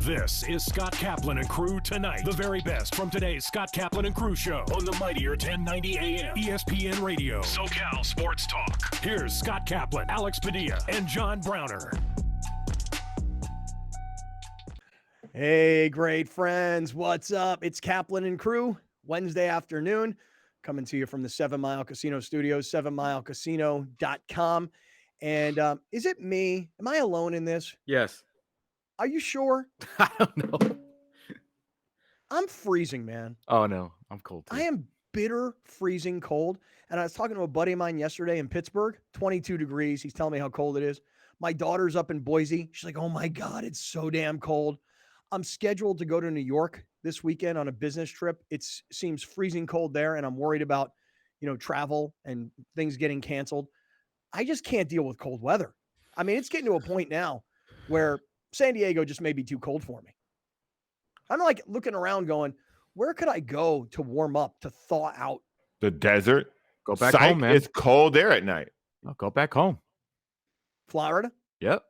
This is Scott Kaplan and Crew Tonight. The very best from today's Scott Kaplan and Crew show on the mightier 1090 AM ESPN Radio. SoCal Sports Talk. Here's Scott Kaplan, Alex Padilla, and John Browner. Hey, great friends. What's up? It's Kaplan and Crew, Wednesday afternoon, coming to you from the 7 Mile Casino Studios, 7milecasino.com. And is it me? Am I alone in this? Yes. Are you sure? I don't know. I'm freezing, man. Oh, no. I'm cold, too. I am bitter, freezing cold. And I was talking to a buddy of mine yesterday in Pittsburgh, 22 degrees. He's telling me how cold it is. My daughter's up in Boise. She's like, oh, my God, it's so damn cold. I'm scheduled to go to New York this weekend on a business trip. It seems freezing cold there, and I'm worried about, travel and things getting canceled. I just can't deal with cold weather. I mean, it's getting to a point now where San Diego just may be too cold for me. I'm like looking around going, where could I go to warm up, to thaw out? The desert. Go back home, man. It's cold there at night. I'll go back home. Florida? Yep.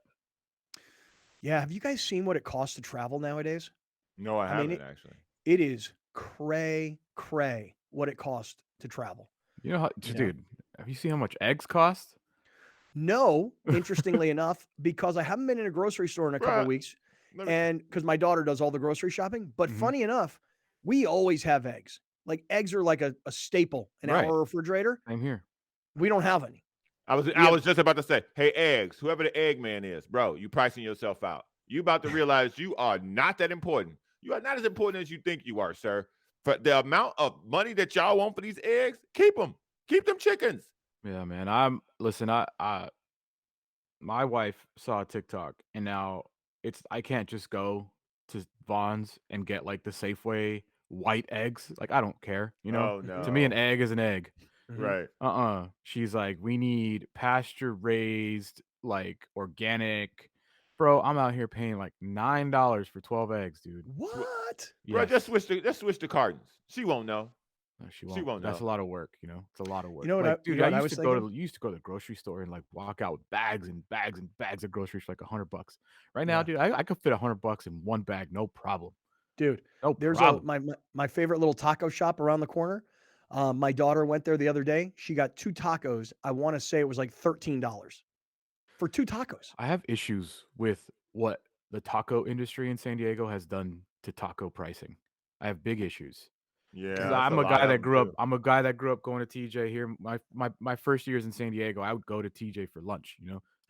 Yeah. Have you guys seen what it costs to travel nowadays? No, I haven't, actually. It is cray what it costs to travel. You know how, dude, have you seen how much eggs cost? No, interestingly enough, because I haven't been in a grocery store in a couple of weeks, and because my daughter does all the grocery shopping. But funny enough, we always have eggs. Like eggs are like a staple in our refrigerator. I'm here. We don't have any. I was just about to say, hey, eggs, whoever the egg man is, bro, you pricing yourself out. You about to realize you are not that important. You are not as important as you think you are, sir. For the amount of money that y'all want for these eggs, keep them. Keep them chickens. Yeah, man. My wife saw a TikTok, and now I can't just go to Vaughn's and get like the Safeway white eggs. Like, I don't care, Oh, no. To me, an egg is an egg. Right. She's like, we need pasture raised, like organic. Bro, I'm out here paying like $9 for 12 eggs, dude. What? Bro, Yes. just switch the cartons. She won't know. No, she She won't That's know. a lot of work, It's a lot of work. You know what Like, I- dude, you know what I I used was to go thinking? to the grocery store and like walk out with bags and bags and bags of groceries for like $100. Right now, dude, I could fit $100 in one bag, no problem. Dude, No there's problem. my favorite little taco shop around the corner. My daughter went there the other day. She got 2 tacos. I want to say it was like $13 for 2 tacos. I have issues with what the taco industry in San Diego has done to taco pricing. I have big issues. Yeah. 'Cause that's I'm a a lot guy of that them, grew up. too. I'm a guy that grew up going to TJ here. My first years in San Diego, I would go to TJ for lunch.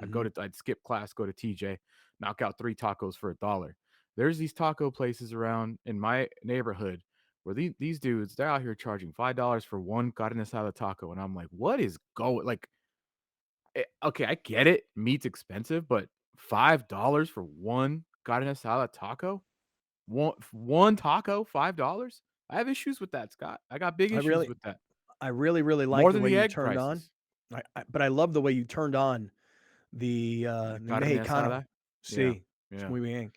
I'd skip class, go to TJ, knock out 3 tacos for $1. There's these taco places around in my neighborhood where these dudes, they're out here charging $5 for one carne asada taco, and I'm like, what is going? Like, okay, I get it, meat's expensive, but $5 for one carne asada taco, one taco, $5. I have issues with that, Scott. I got big issues with that. I really like More the than way the you egg turned on. prices. But I love the way you turned on the Carne Mexicano. asada? Sí, Yeah. muy bien.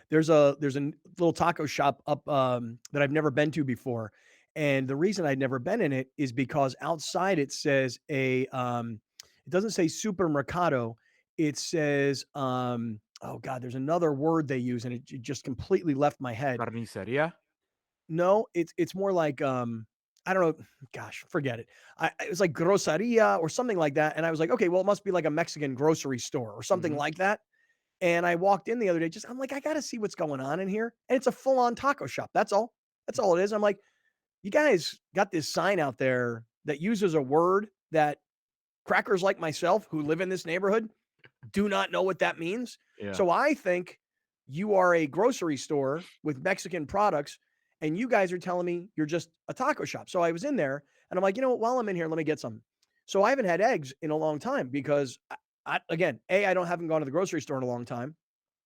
There's a little taco shop up that I've never been to before, and the reason I'd never been in it is because outside it says it doesn't say supermercado, it says oh God, there's another word they use and it just completely left my head. Carniceria? No, it's more like I don't know. Gosh, forget it. It was like groceria or something like that, and I was like, okay, well, it must be like a Mexican grocery store or something like that. And I walked in the other day, I'm like, I got to see what's going on in here. And it's a full on taco shop. That's all. That's all it is. I'm like, you guys got this sign out there that uses a word that crackers like myself who live in this neighborhood do not know what that means. Yeah. So I think you are a grocery store with Mexican products and you guys are telling me you're just a taco shop. So I was in there and I'm like, you know what, while I'm in here, let me get some. So I haven't had eggs in a long time because I haven't gone to the grocery store in a long time.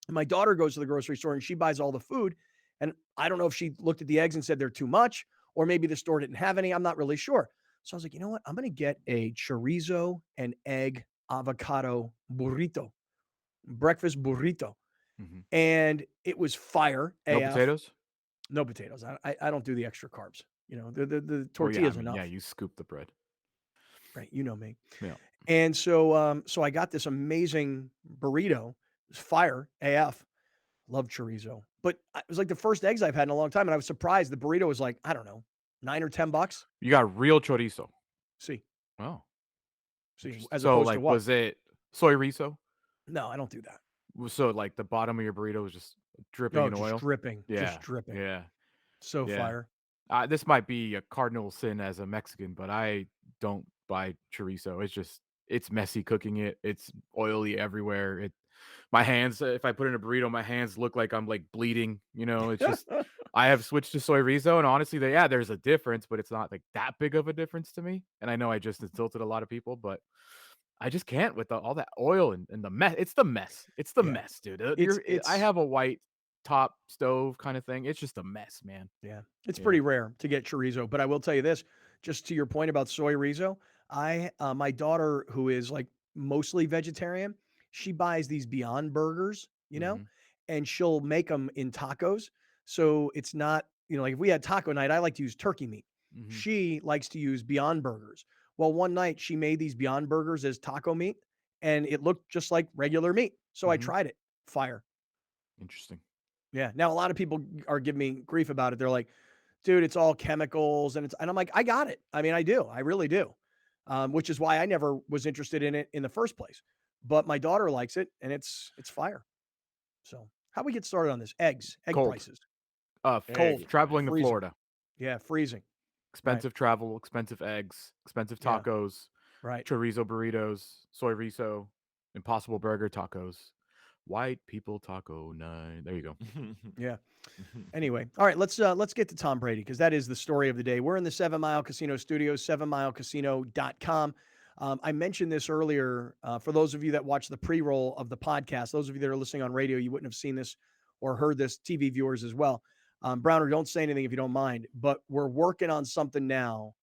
And my daughter goes to the grocery store and she buys all the food. And I don't know if she looked at the eggs and said they're too much, or maybe the store didn't have any. I'm not really sure. So I was like, you know what? I'm going to get a chorizo and egg avocado burrito, breakfast burrito. And it was fire. No AF. potatoes? No potatoes. I don't do the extra carbs. The tortillas enough. Yeah, you scoop the bread. Right. You know me. Yeah. And so I got this amazing burrito. It was fire AF. Love chorizo. But it was like the first eggs I've had in a long time, and I was surprised. The burrito was like, I don't know, $9 or $10. You got real chorizo. See, Oh, see, interesting. as So, opposed to like, what? was it soy riso? No, I don't do that. So, like, the bottom of your burrito was just dripping No, in just oil? dripping, just Yeah, dripping. yeah, So yeah. fire. This might be a cardinal sin as a Mexican, but I don't buy chorizo. It's messy cooking it. It's oily everywhere. My hands, if I put in a burrito, my hands look like I'm like bleeding. It's just I have switched to soy riso, and honestly, there's a difference, but it's not like that big of a difference to me. And I know I just insulted a lot of people, but I just can't with all that oil and the mess. It's the mess. It's the Yeah. mess, dude. It's I have a white top stove kind of thing. It's just a mess, man. Yeah, it's Yeah. pretty rare to get chorizo, but I will tell you this, just to your point about soy rizo, my daughter, who is like mostly vegetarian, she buys these Beyond Burgers, Mhm. and she'll make them in tacos. So it's not, like if we had taco night, I like to use turkey meat. Mhm. She likes to use Beyond Burgers. Well, one night she made these Beyond Burgers as taco meat, and it looked just like regular meat. So I Mhm. tried it. Fire. Interesting. Yeah. Now a lot of people are giving me grief about it. They're like, dude, it's all chemicals, and I'm like, I got it. I mean, I do. I really do. Which is why I never was interested in it in the first place. But my daughter likes it, and it's fire. So how we get started on this? Egg Cold. prices. Cold. Cold. Traveling to Freezing. Florida. Yeah, freezing. Right. Expensive travel, expensive eggs, expensive Yeah. tacos, Right. chorizo burritos, soy riso, Impossible Burger tacos, white people taco night. There you go. Yeah. Anyway, all right, let's get to Tom Brady because that is the story of the day. We're in the 7 Mile Casino Studios, 7milecasino.com. I mentioned this earlier. For those of you that watch the pre-roll of the podcast, those of you that are listening on radio, you wouldn't have seen this or heard this, TV viewers as well. Browner, don't say anything if you don't mind, but we're working on something now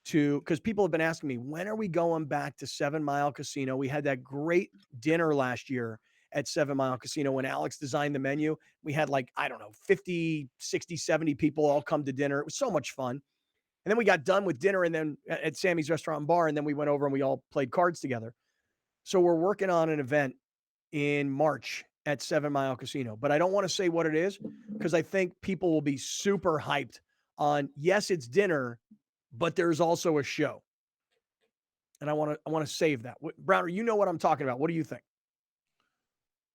because people have been asking me, when are we going back to 7 Mile Casino? We had that great dinner last year at 7 Mile Casino when Alex designed the menu. We had like, I don't know, 50, 60, 70 people all come to dinner. It was so much fun. And then we got done with dinner and then at Sammy's Restaurant and Bar, and then we went over and we all played cards together. So we're working on an event in March at 7 Mile Casino, but I don't want to say what it is because I think people will be super hyped on, yes, it's dinner, but there's also a show. And I want to save that. Browner, you know what I'm talking about. What do you think?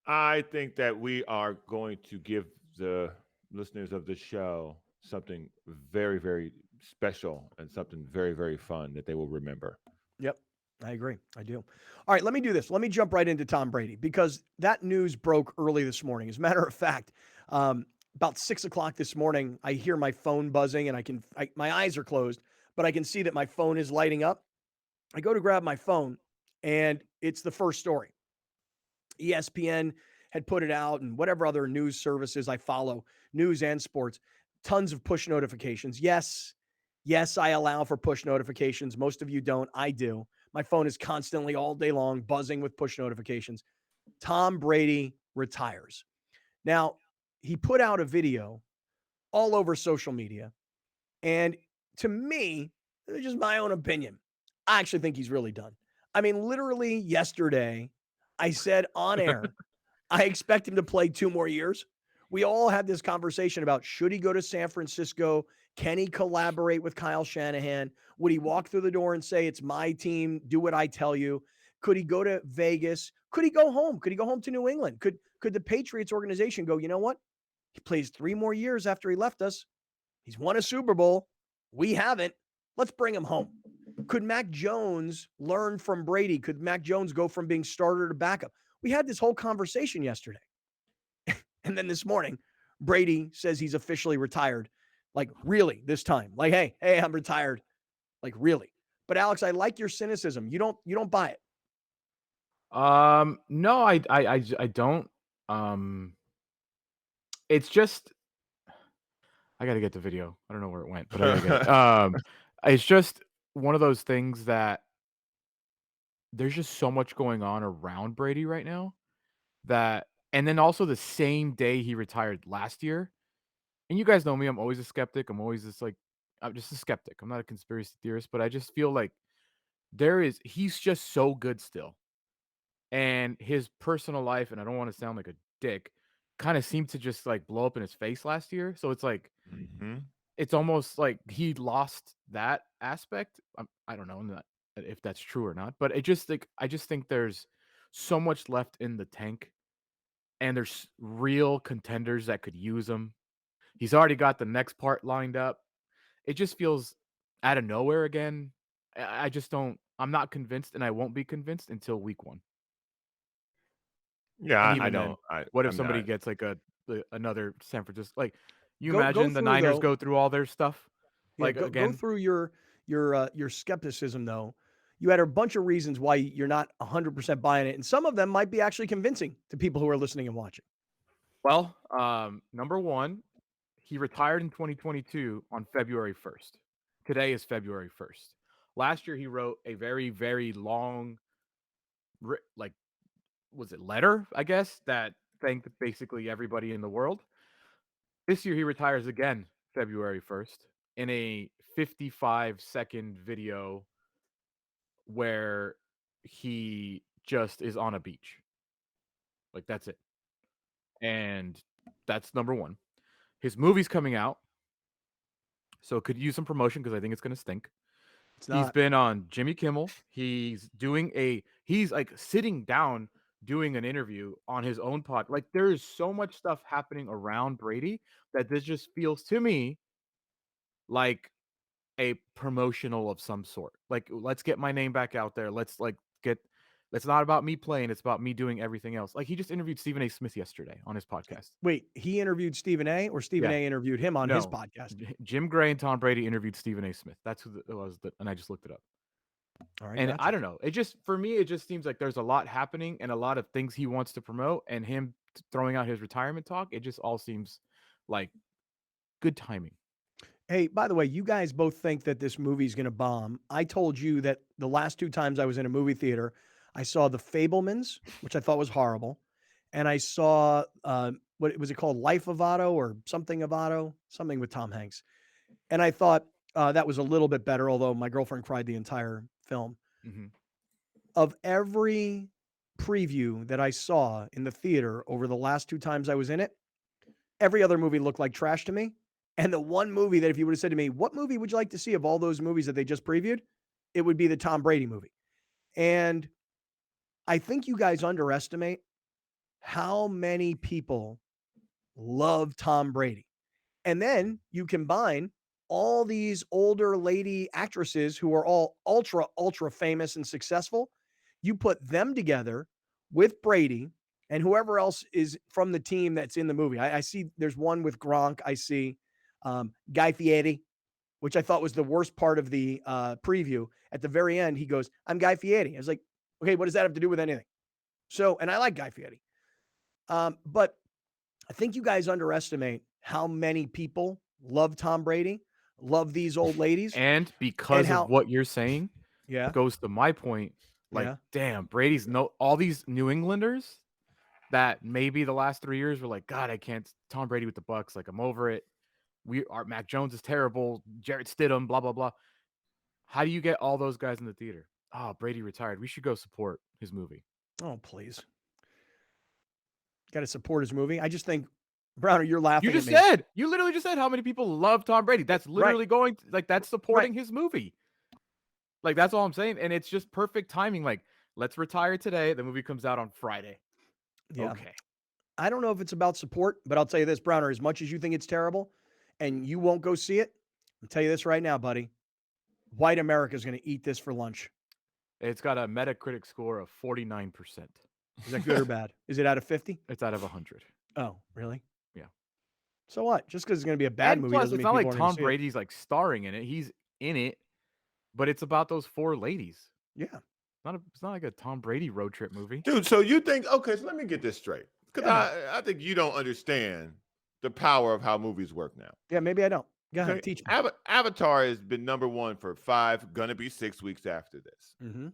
I think that we are going to give the listeners of the show something very, very special and something very, very fun that they will remember. Yep, I agree. I do. All right, let me do this. Let me jump right into Tom Brady because that news broke early this morning. As a matter of fact, about 6:00 this morning, I hear my phone buzzing and my eyes are closed, but I can see that my phone is lighting up. I go to grab my phone and it's the first story. ESPN had put it out and whatever other news services I follow, news and sports, tons of push notifications. Yes, I allow for push notifications. Most of you don't. I do. My phone is constantly all day long buzzing with push notifications. Tom Brady retires. Now, he put out a video all over social media. And to me, it's just my own opinion. I actually think he's really done. I mean, literally yesterday, I said on air, I expect him to play 2 more years. We all had this conversation about should he go to San Francisco? Can he collaborate with Kyle Shanahan? Would he walk through the door and say, it's my team, do what I tell you? Could he go to Vegas? Could he go home? Could he go home to New England? Could the Patriots organization go, you know what? He plays 3 more years after he left us. He's won a Super Bowl. We haven't. Let's bring him home. Could Mac Jones learn from Brady? Could Mac Jones go from being starter to backup? We had this whole conversation yesterday. And then this morning, Brady says he's officially retired. Like, really, this time. Like, hey, I'm retired. Like, really. But Alex, I like your cynicism. You don't buy it. No, I don't. It's just I gotta get the video. I don't know where it went, but I gotta get it. It's just one of those things that there's just so much going on around Brady right now that, and then also the same day he retired last year. And you guys know me, I'm always a skeptic. I'm just a skeptic. I'm not a conspiracy theorist, but I just feel like he's just so good still. And his personal life, and I don't want to sound like a dick, kind of seemed to just like blow up in his face last year. So it's like Mm-hmm. it's almost like he lost that aspect. I don't know if that's true or not, but I just think there's so much left in the tank, and there's real contenders that could use him. He's already got the next part lined up. It just feels out of nowhere again. I just don't. I'm not convinced, and I won't be convinced until week 1. Yeah, And I even don't. then, what if I'm somebody not. gets like another San Francisco? Like, you Go imagine the through Niners though. go through all their stuff, Yeah, like go again. through your skepticism though. You had a bunch of reasons why you're not 100% buying it, and some of them might be actually convincing to people who are listening and watching. Well, number one, he retired in 2022 on February 1st. Today is February 1st. Last year, he wrote a very, very long, like, was it letter, I guess, that thanked basically everybody in the world. This year, he retires again, February 1st, in a 55-second video where he just is on a beach. Like, that's it. And that's number one. His movie's coming out, so it could use some promotion because I think it's going to stink. It's He's not. been on Jimmy Kimmel. He's like sitting down doing an interview on his own pod. Like, there is so much stuff happening around Brady that this just feels to me like a promotional of some sort. Like, let's get my name back out there. It's not about me playing, it's about me doing everything else. Like, he just interviewed Stephen A. Smith yesterday on his podcast. Wait, he interviewed Stephen A. or Stephen Yeah. A. interviewed him on his No, podcast? Jim Gray and Tom Brady interviewed Stephen A. Smith. That's who it was, and I just looked it up. All right, And gotcha. I don't know. For me, it just seems like there's a lot happening and a lot of things he wants to promote, and him throwing out his retirement talk. It just all seems like good timing. Hey, by the way, you guys both think that this movie's going to bomb. I told you that the last 2 times I was in a movie theater, I saw The Fabelmans, which I thought was horrible, and I saw what was it called, Life of Otto or something of Otto, something with Tom Hanks, and I thought that was a little bit better. Although my girlfriend cried the entire film. Mm-hmm. Of every preview that I saw in the theater over the last 2 times I was in it, every other movie looked like trash to me. And the one movie that if you would have said to me, what movie would you like to see of all those movies that they just previewed? It would be the Tom Brady movie. And I think you guys underestimate how many people love Tom Brady. And then you combine all these older lady actresses who are all ultra, ultra famous and successful. You put them together with Brady and whoever else is from the team that's in the movie. I see there's one with Gronk. I see Guy Fieri, which I thought was the worst part of the preview. At the very end, he goes, "I'm Guy Fieri." I was like, okay, what does that have to do with anything? So, and I like Guy Fieri. But I think you guys underestimate how many people love Tom Brady, love these old ladies. And because how- of what you're saying, Yeah. goes to my point. Like, Yeah. damn, Brady's all these New Englanders that maybe the last 3 years were like, God, I can't. Tom Brady with the Bucks, like, I'm over it. Mac Jones is terrible. Jarrett Stidham, blah blah blah. How do you get all those guys in the theater? Oh, Brady retired. We should go support his movie. Oh, please. Got to support his movie. I just think, Browner, you're laughing You just at me. said, you literally just said how many people love Tom Brady. That's literally going, like, that's supporting his movie. Like, that's all I'm saying. And it's just perfect timing. Like, let's retire today. The movie comes out on Friday. Yeah. Okay. I don't know if it's about support, but I'll tell you this, Browner, as much as you think it's terrible and you won't go see it, I'll tell you this right now, buddy. White America is going to eat this for lunch. It's got a Metacritic score of 49%. Is that good or bad? Is it out of 50? It's out of 100. Oh, really? Yeah. So what? Just because it's going to be a bad movie Plus, doesn't it's mean not people like aren't gonna Tom see it. Brady's like starring in it. He's in it, but it's about those 4 ladies. Yeah. It's not like a Tom Brady road trip movie. Dude, so you think, okay, so let me get this straight. Because I think you don't understand the power of how movies work now. Yeah, maybe I don't. Go ahead, Okay? teach me. Avatar has been #1 for 5, gonna be 6 weeks after this. Mm-hmm.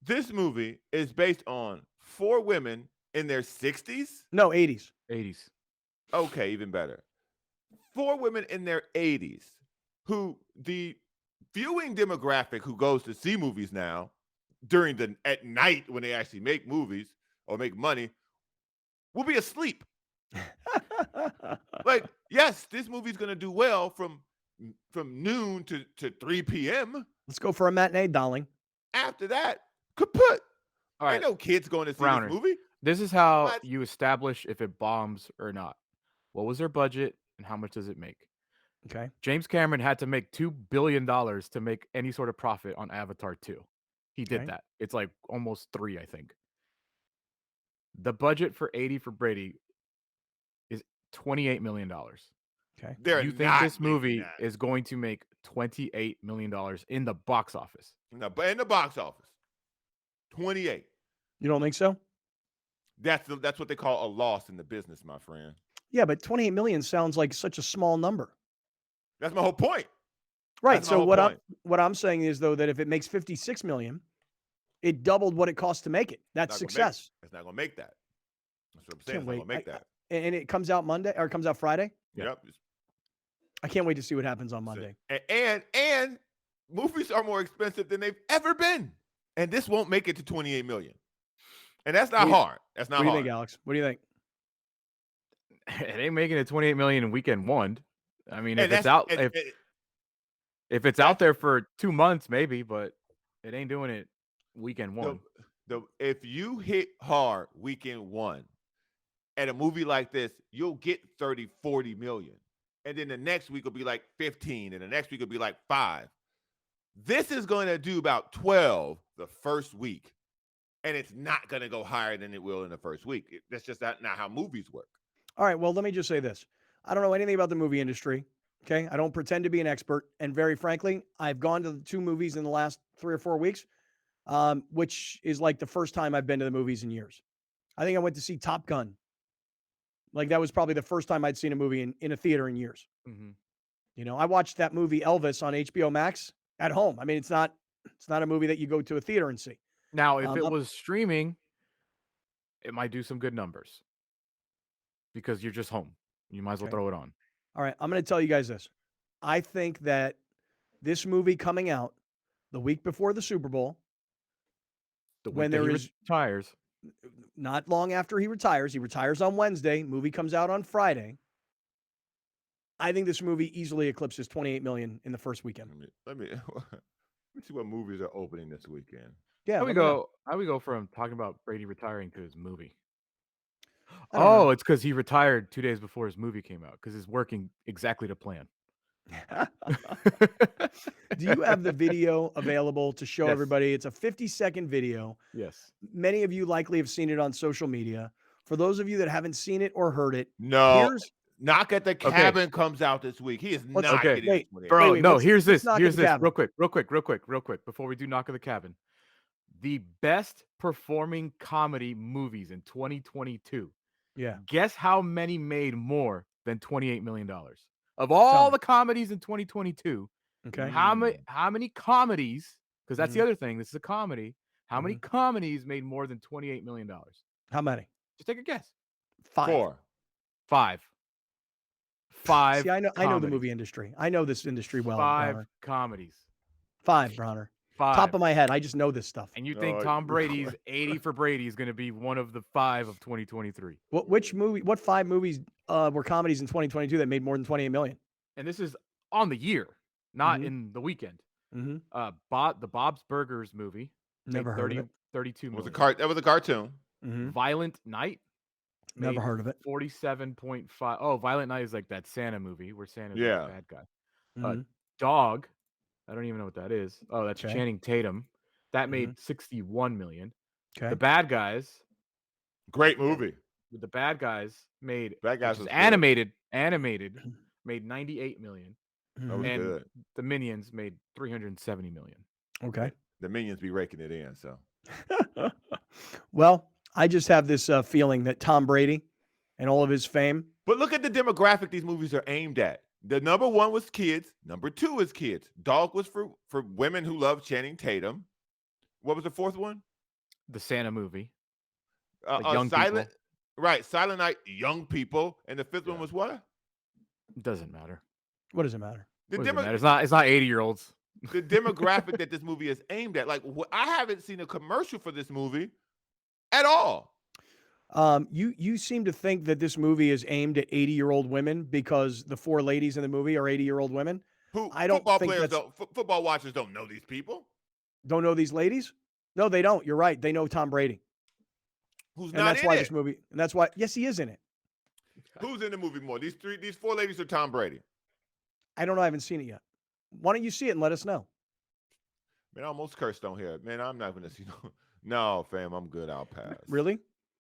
This movie is based on 4 women in their 60s? No, 80s. 80s. Okay, even better. 4 women in their 80s who the viewing demographic who goes to see movies now at night when they actually make movies or make money will be asleep. Like, yes, this movie's gonna do well from noon to 3 p.m. Let's go for a matinee, darling. After that, kaput. All Ain't right, no kids going to see Browner. this movie. This is how What? you establish if it bombs or not. What was their budget and how much does it make? Okay. James Cameron had to make $2 billion to make any sort of profit on Avatar 2. He did Okay. that. It's like almost 3, I think. The budget for 80 for Brady is $28 million. Okay. They're You think not this movie making that. is going to make $28 million in the box office? No, but in the box office, 28. You don't think so? That's what they call a loss in the business, my friend. Yeah, but 28 million sounds like such a small number. That's my whole point. Right. That's my So whole what point. I'm saying is though that if it makes 56 million, it doubled what it cost to make it. That's Not gonna make- success. It's not gonna make that. That's what I'm saying. Can't It's not wait. gonna make that. And it comes out Monday or it comes out Friday. Yeah. Yep. I can't wait to see what happens on Monday. And movies are more expensive than they've ever been, and this won't make it to 28 million. And that's not hard. That's not What do you hard. think, Alex? What do you think? It ain't making it 28 million in weekend one. I mean, And if it's that's- out, if it's out there for 2 months, maybe, but it ain't doing it weekend one. If you hit hard weekend one at a movie like this, you'll get 30, 40 million. And then the next week will be like 15, and the next week will be like 5. This is going to do about 12 the first week, and it's not going to go higher than it will in the first week. That's just not how movies work. All right. Well, let me just say this. I don't know anything about the movie industry. Okay. I don't pretend to be an expert. And very frankly, I've gone to 2 movies in the last 3 or 4 weeks, which is like the first time I've been to the movies in years. I think I went to see Top Gun. Like that was probably the first time I'd seen a movie in a theater in years. Mm-hmm. You know, I watched that movie Elvis on HBO Max at home. I mean, it's not a movie that you go to a theater and see. Now, if it was streaming, it might do some good numbers because you're just home. You might as well Okay. throw it on. All right, I'm going to tell you guys this. I think that this movie coming out the week before the Super Bowl, When there is retires, not long after he retires on Wednesday, movie comes out on Friday. I think this movie easily eclipses 28 million in the first weekend. Let me see what movies are opening this weekend. Yeah, how we go from talking about Brady retiring to his movie? I don't know. It's because he retired 2 days before his movie came out because it's working exactly to plan. Do you have the video available to show Yes. everybody? It's a 50-second video. Yes. Many of you likely have seen it on social media. For those of you that haven't seen it or heard it, No, Knock at the Cabin comes out this week. He is not okay. getting this one in. Bro, wait, no, let's- here's let's this. Knock at Here's the this. Cabin. Real quick, before we do Knock at the Cabin. The best performing comedy movies in 2022. Yeah. Guess how many made more than $28 million? Of all the comedies in 2022, Okay. how many comedies, because that's the other thing, this is a comedy, how many Mhm. comedies made more than $28 million? How many? Just take a guess. 5. 4. 5. 5. See, I know the comedies. movie industry. I know this industry well. 5 Bronner. comedies. 5, Bronner. 5. Top of my head. I just know this stuff. And you think Tom Brady's 80 for Brady is going to be one of the 5 of 2023? What 5 movies were comedies in 2022 that made more than 28 million? And this is on the year, not Mhm. in the weekend. Mm-hmm. The Bob's Burgers movie. Never made heard of it. 32 That was million. that was a cartoon. Mm-hmm. Violent Night. Never made heard of it. 47.5. Oh, Violent Night is like that Santa movie where Santa's Yeah. the bad guy. Mhm. Dog. I don't even know what that is. Oh, that's Okay. Channing Tatum. That made 61 million. Okay. The Bad Guys. Great movie. The Bad Guys made Bad Guys which is was good. animated made 98 million. Mhm. That was and good. the Minions made 370 million. Okay. The Minions be raking it in. So Well, I just have this feeling that Tom Brady and all of his fame. But look at the demographic these movies are aimed at. The number 1 was kids. Number 2 is kids. Dog was for women who love Channing Tatum. What was the 4th one? The Santa movie. Silent Young people. Right, Silent Night, young people. And the 5th one was what? Doesn't matter. What does it matter? The, What does it demo- matter? It's not 80-year-olds. the demographic that this movie is aimed at. Like, I haven't seen a commercial for this movie at all. You seem to think that this movie is aimed at 80-year-old women because the 4 ladies in the movie are 80-year-old women. I don't Football think players that's football watchers don't know these people. don't know these ladies. No, they don't. You're right. They know Tom Brady, Who's and not that's in why it? this movie. And that's why. Yes, he is in it. Who's in the movie more? These 4 ladies or Tom Brady? I don't know. I haven't seen it yet. Why don't you see it and let us know? Man, I almost cursed on here. Man, I'm not gonna see no, fam. I'm good. I'll pass. Really?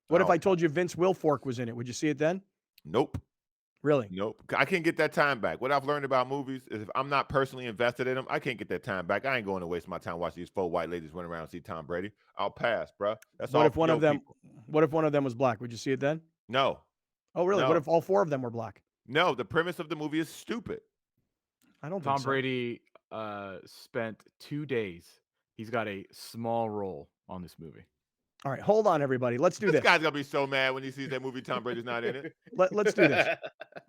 What if I told you Vince Wilfork was in it? Would you see it then? Nope. Really? Nope. I can't get that time back. What I've learned about movies is if I'm not personally invested in them, I can't get that time back. I ain't going to waste my time watching these 4 white ladies run around and see Tom Brady. I'll pass, bro. That's all. What if one of them? What if one of them was black? Would you see it then? No. Oh, really? No. What if all 4 of them were black? No. The premise of the movie is stupid. I don't think Tom so. Brady spent 2 days. He's got a small role on this movie. All right, hold on, everybody. Let's do this. This guy's gonna be so mad when he sees that movie. Tom Brady's not in it. Let's do this.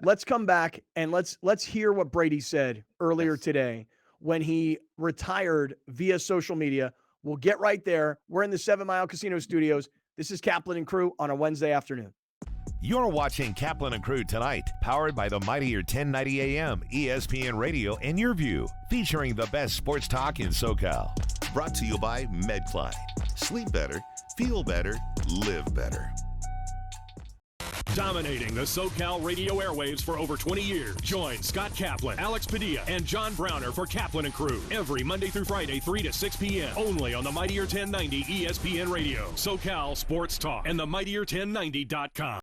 Let's come back and let's hear what Brady said earlier today when he retired via social media. We'll get right there. We're in the 7 Mile Casino Studios. This is Kaplan and Crew on a Wednesday afternoon. You're watching Kaplan and Crew Tonight, powered by the mightier 1090 AM, ESPN Radio, and Your View, featuring the best sports talk in SoCal. Brought to you by MedCline. Sleep better, feel better, live better. Dominating the SoCal radio airwaves for over 20 years. Join Scott Kaplan, Alex Padilla, and John Browner for Kaplan and Crew every Monday through Friday, 3 to 6 p.m. Only on the mightier 1090 ESPN Radio, SoCal Sports Talk, and the mightier1090.com.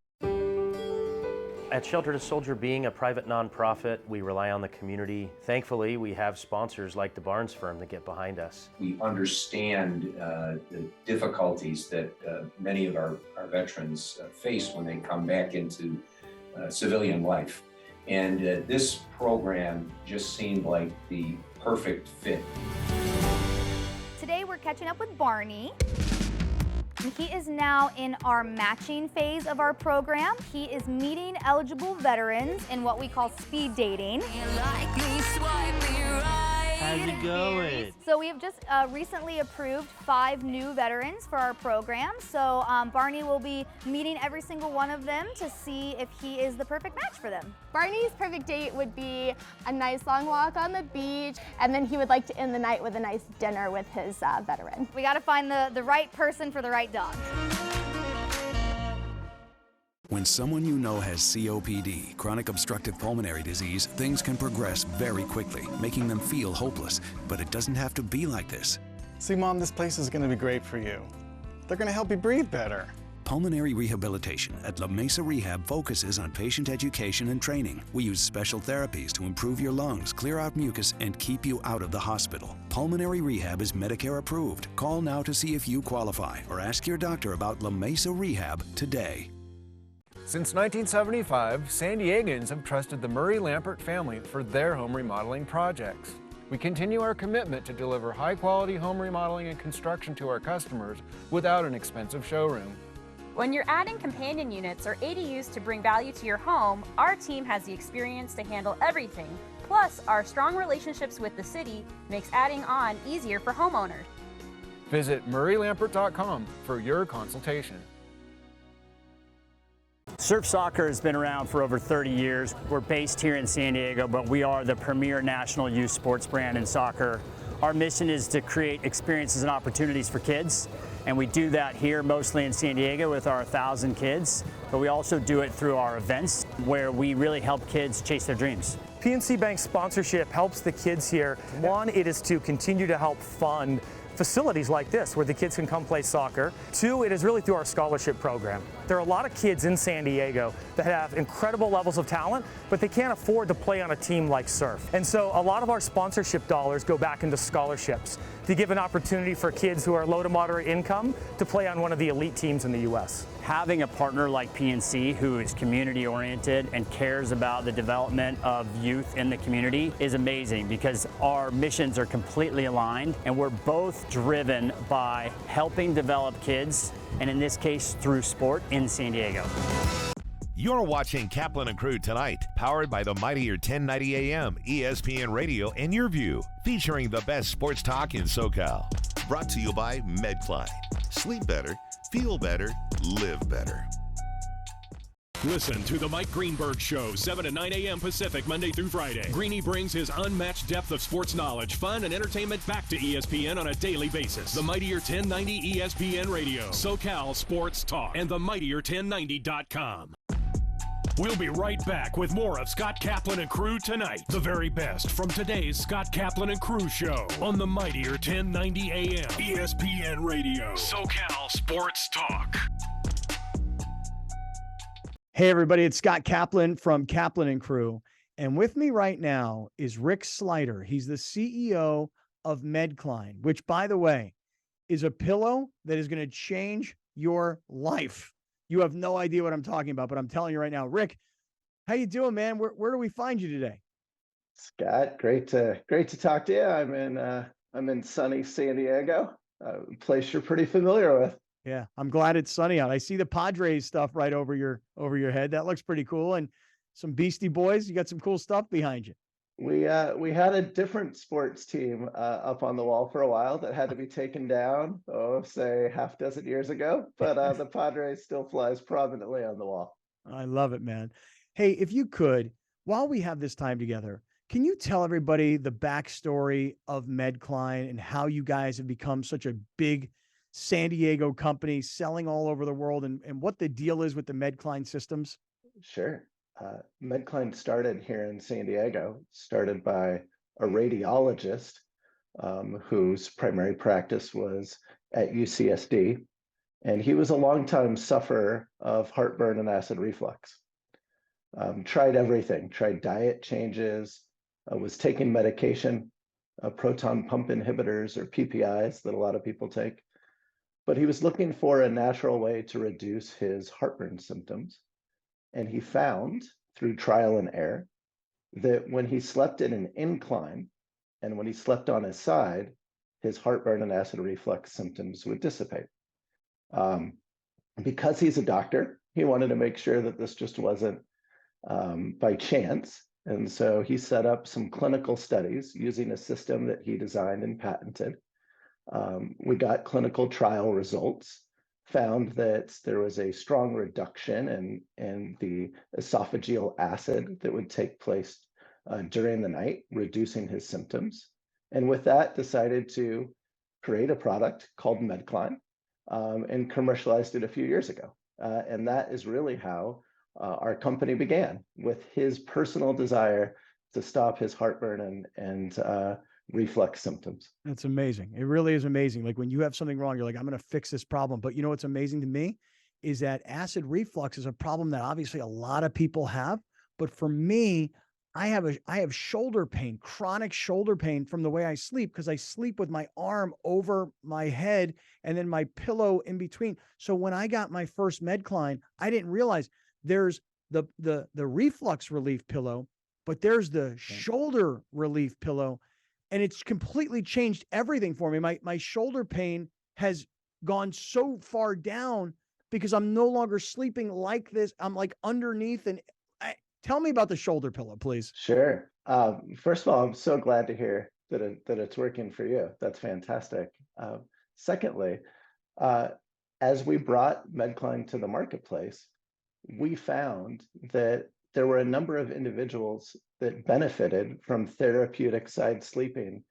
At Shelter to Soldier, being a private nonprofit, we rely on the community. Thankfully, we have sponsors like the Barnes firm that get behind us. We understand the difficulties that many of our veterans face when they come back into civilian life. And this program just seemed like the perfect fit. Today we're catching up with Barney. He is now in our matching phase of our program. He is meeting eligible veterans in what we call speed dating. How's it going? So we have just recently approved 5 new veterans for our program. So Barney will be meeting every single one of them to see if he is the perfect match for them. Barney's perfect date would be a nice long walk on the beach, and then he would like to end the night with a nice dinner with his veteran. We got to find the right person for the right dog. When someone you know has COPD, chronic obstructive pulmonary disease, things can progress very quickly, making them feel hopeless. But it doesn't have to be like this. See, Mom, this place is going to be great for you. They're going to help you breathe better. Pulmonary rehabilitation at La Mesa Rehab focuses on patient education and training. We use special therapies to improve your lungs, clear out mucus, and keep you out of the hospital. Pulmonary rehab is Medicare approved. Call now to see if you qualify or ask your doctor about La Mesa Rehab today. Since 1975, San Diegans have trusted the Murray-Lampert family for their home remodeling projects. We continue our commitment to deliver high-quality home remodeling and construction to our customers without an expensive showroom. When you're adding companion units or ADUs to bring value to your home, our team has the experience to handle everything. Plus, our strong relationships with the city makes adding on easier for homeowners. Visit murraylampert.com for your consultation. Surf Soccer has been around for over 30 years. We're based here in San Diego, but we are the premier national youth sports brand in soccer. Our mission is to create experiences and opportunities for kids, and we do that here mostly in San Diego with our 1,000 kids, but we also do it through our events where we really help kids chase their dreams. PNC Bank sponsorship helps the kids here. One, it is to continue to help fund facilities like this where the kids can come play soccer. 2, it is really through our scholarship program. There are a lot of kids in San Diego that have incredible levels of talent, but they can't afford to play on a team like Surf. And so a lot of our sponsorship dollars go back into scholarships to give an opportunity for kids who are low to moderate income to play on one of the elite teams in the U.S. Having a partner like PNC who is community oriented and cares about the development of youth in the community is amazing because our missions are completely aligned and we're both driven by helping develop kids, and in this case through sport in San Diego. You're watching Kaplan and Crew Tonight, powered by the mightier 1090 AM, ESPN Radio, and Your View, featuring the best sports talk in SoCal. Brought to you by MedCline. Sleep better, feel better, live better. Listen to the Mike Greenberg Show, 7 to 9 a.m. Pacific, Monday through Friday. Greeny brings his unmatched depth of sports knowledge, fun, and entertainment back to ESPN on a daily basis. The Mightier 1090 ESPN Radio, SoCal Sports Talk, and the Mightier1090.com. We'll be right back with more of Scott Kaplan and Crew Tonight. The very best from today's Scott Kaplan and Crew Show on the Mightier 1090 AM, ESPN Radio, SoCal Sports Talk. Hey, everybody, it's Scott Kaplan from Kaplan and Crew. And with me right now is Rick Slider. He's the CEO of MedCline, which, by the way, is a pillow that is going to change your life. You have no idea what I'm talking about, but I'm telling you right now. Rick, how you doing, man? Where do we find you today? Scott, great to talk to you. I'm in sunny San Diego, a place you're pretty familiar with. Yeah, I'm glad it's sunny out. I see the Padres stuff right over your head. That looks pretty cool. And some Beastie Boys. You got some cool stuff behind you. We had a different sports team up on the wall for a while that had to be taken down, say half dozen years ago. But the Padres still flies prominently on the wall. I love it, man. Hey, if you could, while we have this time together, can you tell everybody the backstory of MedCline and how you guys have become such a big San Diego company selling all over the world, and what the deal is with the MedCline systems? Sure. MedCline started here in San Diego, started by a radiologist whose primary practice was at UCSD. And he was a longtime sufferer of heartburn and acid reflux. Tried everything, tried diet changes, was taking medication, proton pump inhibitors or PPIs that a lot of people take. But he was looking for a natural way to reduce his heartburn symptoms. And he found through trial and error that when he slept in an incline and when he slept on his side, his heartburn and acid reflux symptoms would dissipate. Because he's a doctor, he wanted to make sure that this just wasn't by chance. And so he set up some clinical studies using a system that he designed and patented. We got clinical trial results, found that there was a strong reduction in the esophageal acid that would take place during the night, reducing his symptoms. And with that, decided to create a product called MedCline and commercialized it a few years ago. And that is really how our company began, with his personal desire to stop his heartburn and reflux symptoms. That's amazing. It really is amazing. Like when you have something wrong, you're like, I'm going to fix this problem. But you know what's amazing to me is that acid reflux is a problem that obviously a lot of people have. But for me, I have shoulder pain, chronic shoulder pain from the way I sleep, because I sleep with my arm over my head and then my pillow in between. So when I got my first MedCline, I didn't realize there's the reflux relief pillow, but there's the shoulder relief pillow. And it's completely changed everything for me. My shoulder pain has gone so far down because I'm no longer sleeping like this. I'm like underneath. And tell me about the shoulder pillow, please. Sure. First of all, I'm so glad to hear that it's working for you. That's fantastic. Secondly, as we brought MedCline to the marketplace, we found that there were a number of individuals that benefited from therapeutic side sleeping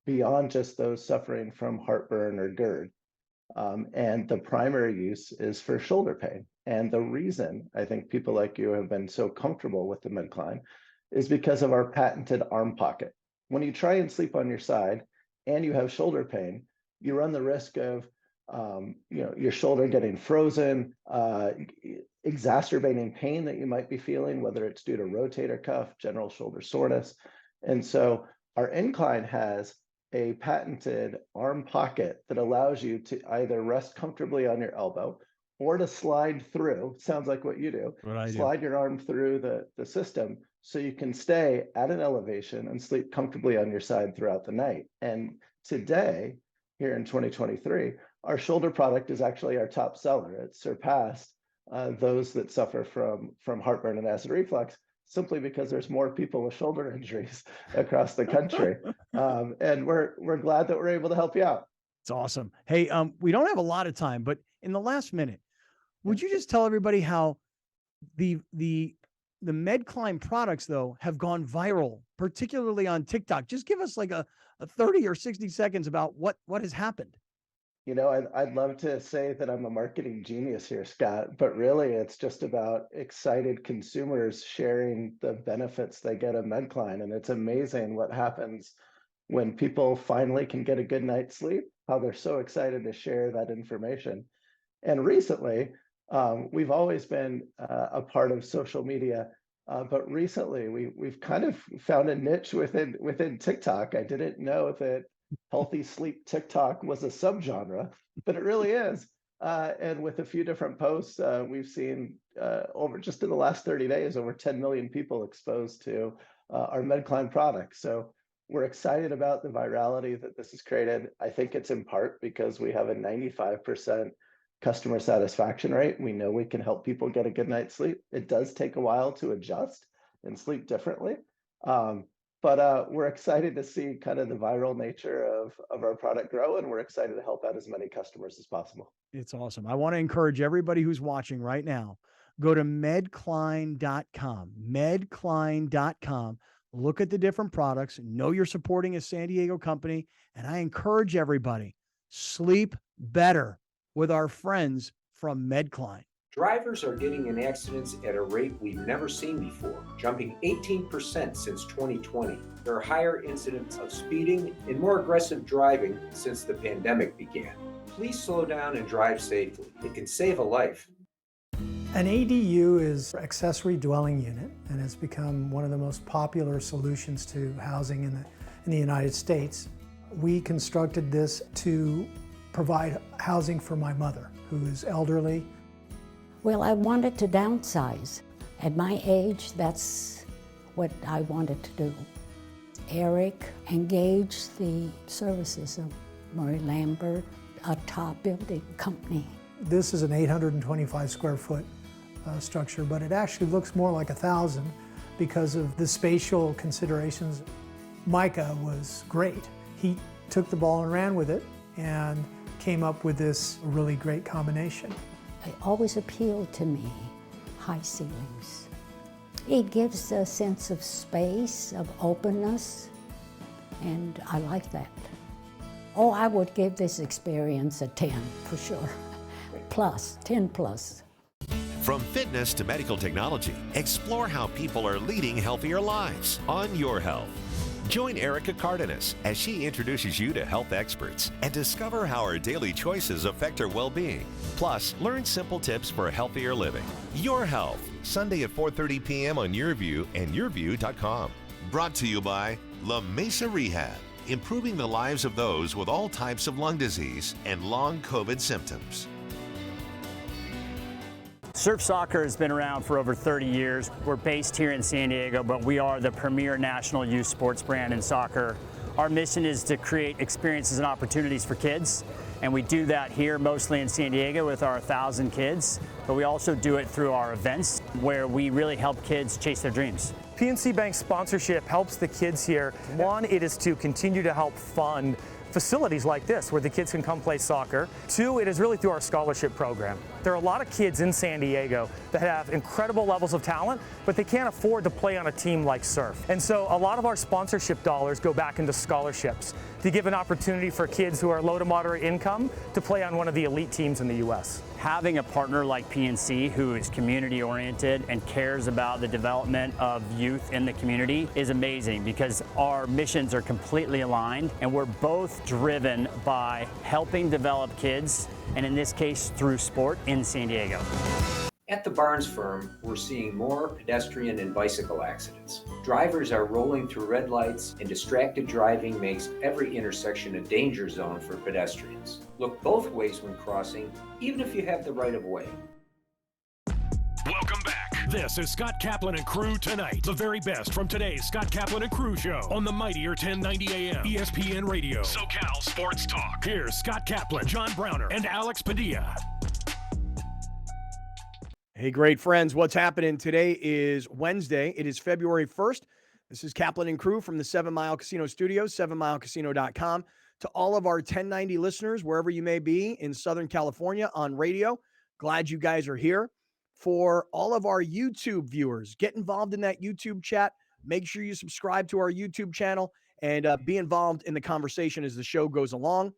beyond just those suffering from heartburn or GERD. And the primary use is for shoulder pain. And the reason I think people like you have been so comfortable with the MedCline is because of our patented arm pocket. When you try and sleep on your side and you have shoulder pain, you run the risk of your shoulder getting frozen, exacerbating pain that you might be feeling, whether it's due to rotator cuff, general shoulder soreness. And so our incline has a patented arm pocket that allows you to either rest comfortably on your elbow or to slide through, sounds like what you do, slide your arm through the system so you can stay at an elevation and sleep comfortably on your side throughout the night. And today, here in 2023, our shoulder product is actually our top seller. It surpassed those that suffer from heartburn and acid reflux, simply because there's more people with shoulder injuries across the country. And we're glad that we're able to help you out. It's awesome. Hey, we don't have a lot of time, but in the last minute, would you just tell everybody how the MedCline products, though, have gone viral, particularly on TikTok. Just give us like a 30 or 60 seconds about what has happened. You know, I'd love to say that I'm a marketing genius here, Scott, but really it's just about excited consumers sharing the benefits they get of MedCline. And it's amazing what happens when people finally can get a good night's sleep, how they're so excited to share that information. And recently, we've always been a part of social media, but recently we've kind of found a niche within TikTok. I didn't know that healthy sleep TikTok was a subgenre, but it really is. And with a few different posts, we've seen over just in the last 30 days, over 10 million people exposed to our MedCline products. So we're excited about the virality that this has created. I think it's in part because we have a 95% customer satisfaction rate. We know we can help people get a good night's sleep. It does take a while to adjust and sleep differently. But we're excited to see kind of the viral nature of our product grow, and we're excited to help out as many customers as possible. It's awesome. I want to encourage everybody who's watching right now, go to medcline.com, medcline.com. Look at the different products. Know you're supporting a San Diego company, and I encourage everybody, sleep better with our friends from MedCline. Drivers are getting in accidents at a rate we've never seen before, jumping 18% since 2020. There are higher incidents of speeding and more aggressive driving since the pandemic began. Please slow down and drive safely. It can save a life. An ADU is accessory dwelling unit, and it's become one of the most popular solutions to housing in the United States. We constructed this to provide housing for my mother, who is elderly. Well, I wanted to downsize. At my age, that's what I wanted to do. Eric engaged the services of Murray Lambert, a top building company. This is an 825 square foot structure, but it actually looks more like 1,000 because of the spatial considerations. Micah was great. He took the ball and ran with it and came up with this really great combination. It always appealed to me, high ceilings. It gives a sense of space, of openness, and I like that. Oh, I would give this experience a 10 for sure. Plus, 10 plus. From fitness to medical technology, explore how people are leading healthier lives on Your Health. Join Erica Cardenas as she introduces you to health experts and discover how our daily choices affect our well-being. Plus, learn simple tips for healthier living. Your Health, Sunday at 4:30 p.m. on YourView and YourView.com. Brought to you by La Mesa Rehab, improving the lives of those with all types of lung disease and long COVID symptoms. Surf Soccer has been around for over 30 years. We're based here in San Diego, but we are the premier national youth sports brand in soccer. Our mission is to create experiences and opportunities for kids, and we do that here mostly in San Diego with our 1,000 kids, but we also do it through our events where we really help kids chase their dreams. PNC Bank's sponsorship helps the kids here. One, it is to continue to help fund facilities like this where the kids can come play soccer. Two, it is really through our scholarship program. There are a lot of kids in San Diego that have incredible levels of talent, but they can't afford to play on a team like Surf. And so a lot of our sponsorship dollars go back into scholarships to give an opportunity for kids who are low to moderate income to play on one of the elite teams in the U.S. Having a partner like PNC who is community oriented and cares about the development of youth in the community is amazing because our missions are completely aligned and we're both driven by helping develop kids, and in this case through sport in San Diego. At the Barnes firm, we're seeing more pedestrian and bicycle accidents. Drivers are rolling through red lights, and distracted driving makes every intersection a danger zone for pedestrians. Look both ways when crossing, even if you have the right of way. Welcome back. This is Scott Kaplan and Crew Tonight. The very best from today's Scott Kaplan and Crew Show on the mightier 1090 AM ESPN Radio. SoCal Sports Talk. Here's Scott Kaplan, John Browner, and Alex Padilla. Hey, great friends. What's happening? Today is Wednesday. It is February 1st. This is Kaplan and Crew from the 7 Mile Casino Studios, 7milecasino.com. To all of our 1090 listeners, wherever you may be in Southern California on radio, glad you guys are here. for all of our YouTube viewers, get involved in that YouTube chat. Make sure you subscribe to our YouTube channel and be involved in the conversation as the show goes along.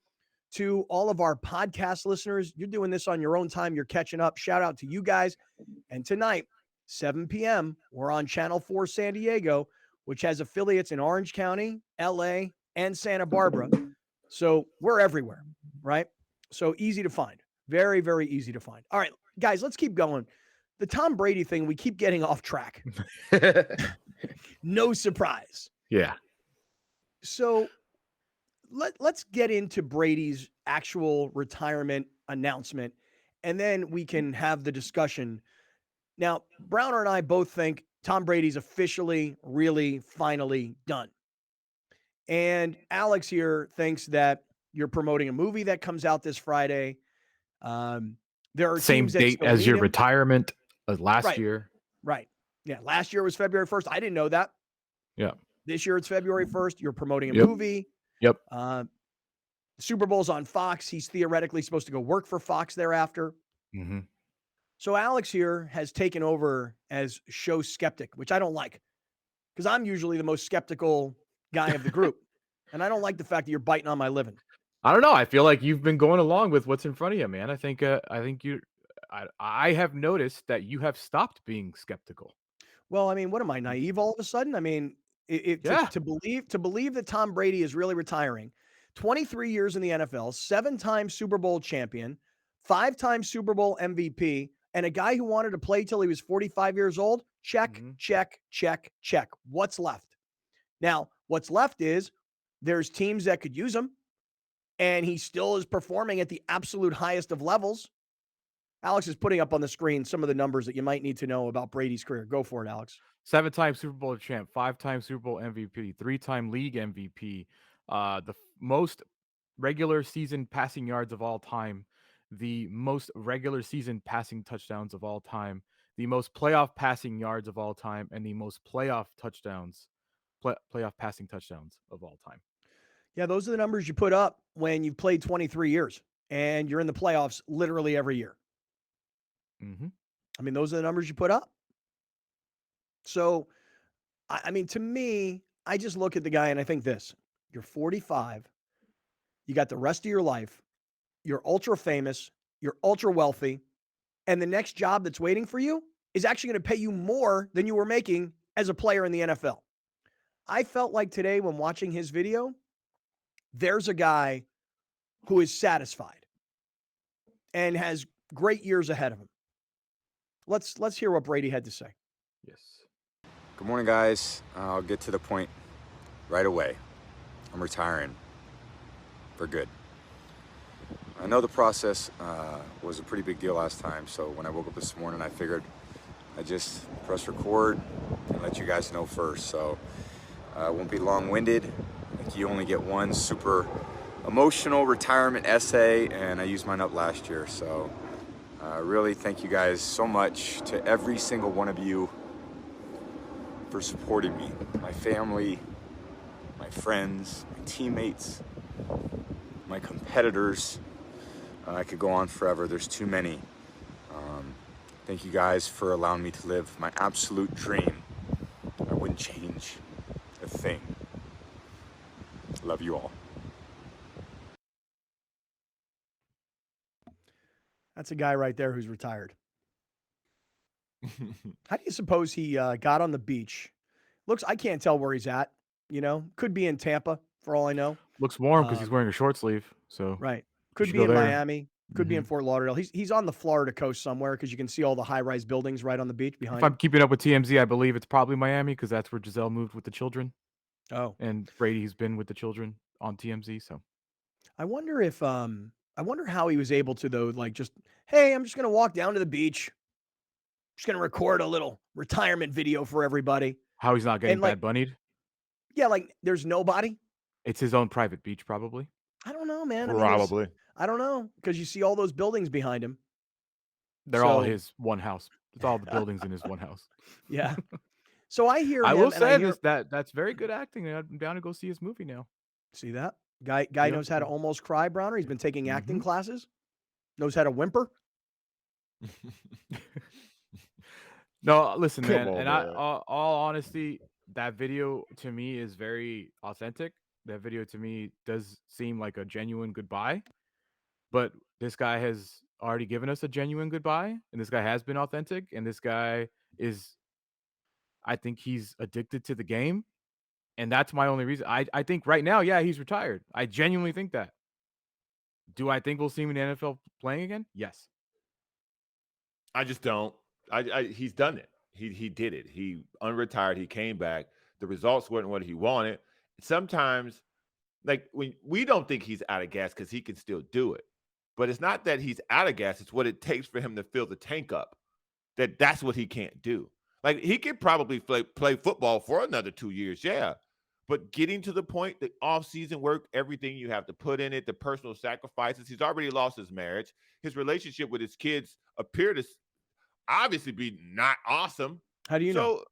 To all of our podcast listeners, you're doing this on your own time. You're catching up. Shout out to you guys. And tonight, 7 p.m., we're on Channel 4 San Diego, which has affiliates in Orange County, LA, and Santa Barbara. So we're everywhere, right? So easy to find. Very, very easy to find. All right, guys, let's keep going. The Tom Brady thing, we keep getting off track. No surprise. Yeah. So let's get into Brady's actual retirement announcement, and then we can have the discussion. Now, Browner and I both think Tom Brady's officially, really, finally done. And Alex here thinks that you're promoting a movie that comes out this Friday. There are Same teams that date still as need your him. retirement as last Right. year. Right. Yeah. Last year was February 1st. I didn't know that. Yeah. This year it's February 1st. You're promoting a Yep. movie. Yep. Super Bowl's on Fox. He's theoretically supposed to go work for Fox thereafter. Mm-hmm. So Alex here has taken over as show skeptic, which I don't like because I'm usually the most skeptical guy of the group. And I don't like the fact that you're biting on my living. I don't know. I feel like you've been going along with what's in front of you, man. I think I have noticed that you have stopped being skeptical. Well, I mean, what am I, naive all of a sudden? I mean, to believe that Tom Brady is really retiring, 23 years in the NFL, 7-time Super Bowl champion, 5-time Super Bowl MVP, and a guy who wanted to play till he was 45 years old, check, check, check, check. What's left? Now, what's left is there's teams that could use him, and he still is performing at the absolute highest of levels. Alex is putting up on the screen some of the numbers that you might need to know about Brady's career. Go for it, Alex. 7-time Super Bowl champ, 5-time Super Bowl MVP, 3-time league MVP, the most regular season passing yards of all time, the most regular season passing touchdowns of all time, the most playoff passing yards of all time, and the most playoff touchdowns, playoff passing touchdowns of all time. Yeah, those are the numbers you put up when you've played 23 years and you're in the playoffs literally every year. Mm-hmm. I mean, those are the numbers you put up. So, I mean, to me, I just look at the guy and I think this. You're 45. You got the rest of your life. You're ultra famous. You're ultra wealthy. And the next job that's waiting for you is actually going to pay you more than you were making as a player in the NFL. I felt like today when watching his video, there's a guy who is satisfied and has great years ahead of him. Let's hear what Brady had to say. Yes. Good morning, guys. I'll get to the point right away. I'm retiring for good. I know the process was a pretty big deal last time, so when I woke up this morning, I figured I'd just press record and let you guys know first. So I won't be long-winded. Like, you only get one super emotional retirement essay, and I used mine up last year. So really thank you guys so much, to every single one of you, for supporting me, my family, my friends, my teammates, my competitors. I could go on forever. There's too many. Thank you guys for allowing me to live my absolute dream. I wouldn't change a thing. Love you all. That's a guy right there who's retired. How do you suppose he got on the beach? Looks, I can't tell where he's at. You know, could be in Tampa for all I know. Looks warm because he's wearing a short sleeve. So right. Could should be go in there. Miami. Could be in Fort Lauderdale. He's on the Florida coast somewhere because you can see all the high-rise buildings right on the beach behind If I'm him. keeping up with TMZ, I believe it's probably Miami because that's where Giselle moved with the children. Oh. And Brady's been with the children on TMZ. So I wonder if I wonder how he was able to, though, like, just, hey, I'm just gonna walk down to the beach. Just gonna record a little retirement video for everybody. how he's not getting And, like, bad bunnied? Yeah, like there's nobody. It's his own private beach, probably. I don't know, man. I mean, there's- I don't know because you see all those buildings behind him. They're all So- his one house. It's all the buildings in his one house. Yeah. So I hear I him will and I say hear- this that's very good acting. I'm down to go see his movie now. See that? Guy Yep. knows how to almost cry, Browner. He's been taking acting classes. Knows how to whimper. No, listen, Come man. on, And man. all honesty, that video to me is very authentic. That video to me does seem like a genuine goodbye. But this guy has already given us a genuine goodbye, and this guy has been authentic, and this guy is, I think he's addicted to the game, and that's my only reason. I think right now, yeah, he's retired. I genuinely think that. Do I think we'll see him in the NFL playing again? Yes. I just don't. He's done it. He did it. He unretired. He came back. The results weren't what he wanted. Sometimes, like when we don't think he's out of gas because he can still do it, but it's not that he's out of gas. It's what it takes for him to fill the tank up. That's what he can't do. Like he could probably play football for another 2 years, yeah. But getting to the point, the off-season work, everything you have to put in it, the personal sacrifices. He's already lost his marriage. His relationship with his kids appear to obviously be not awesome. How do you know?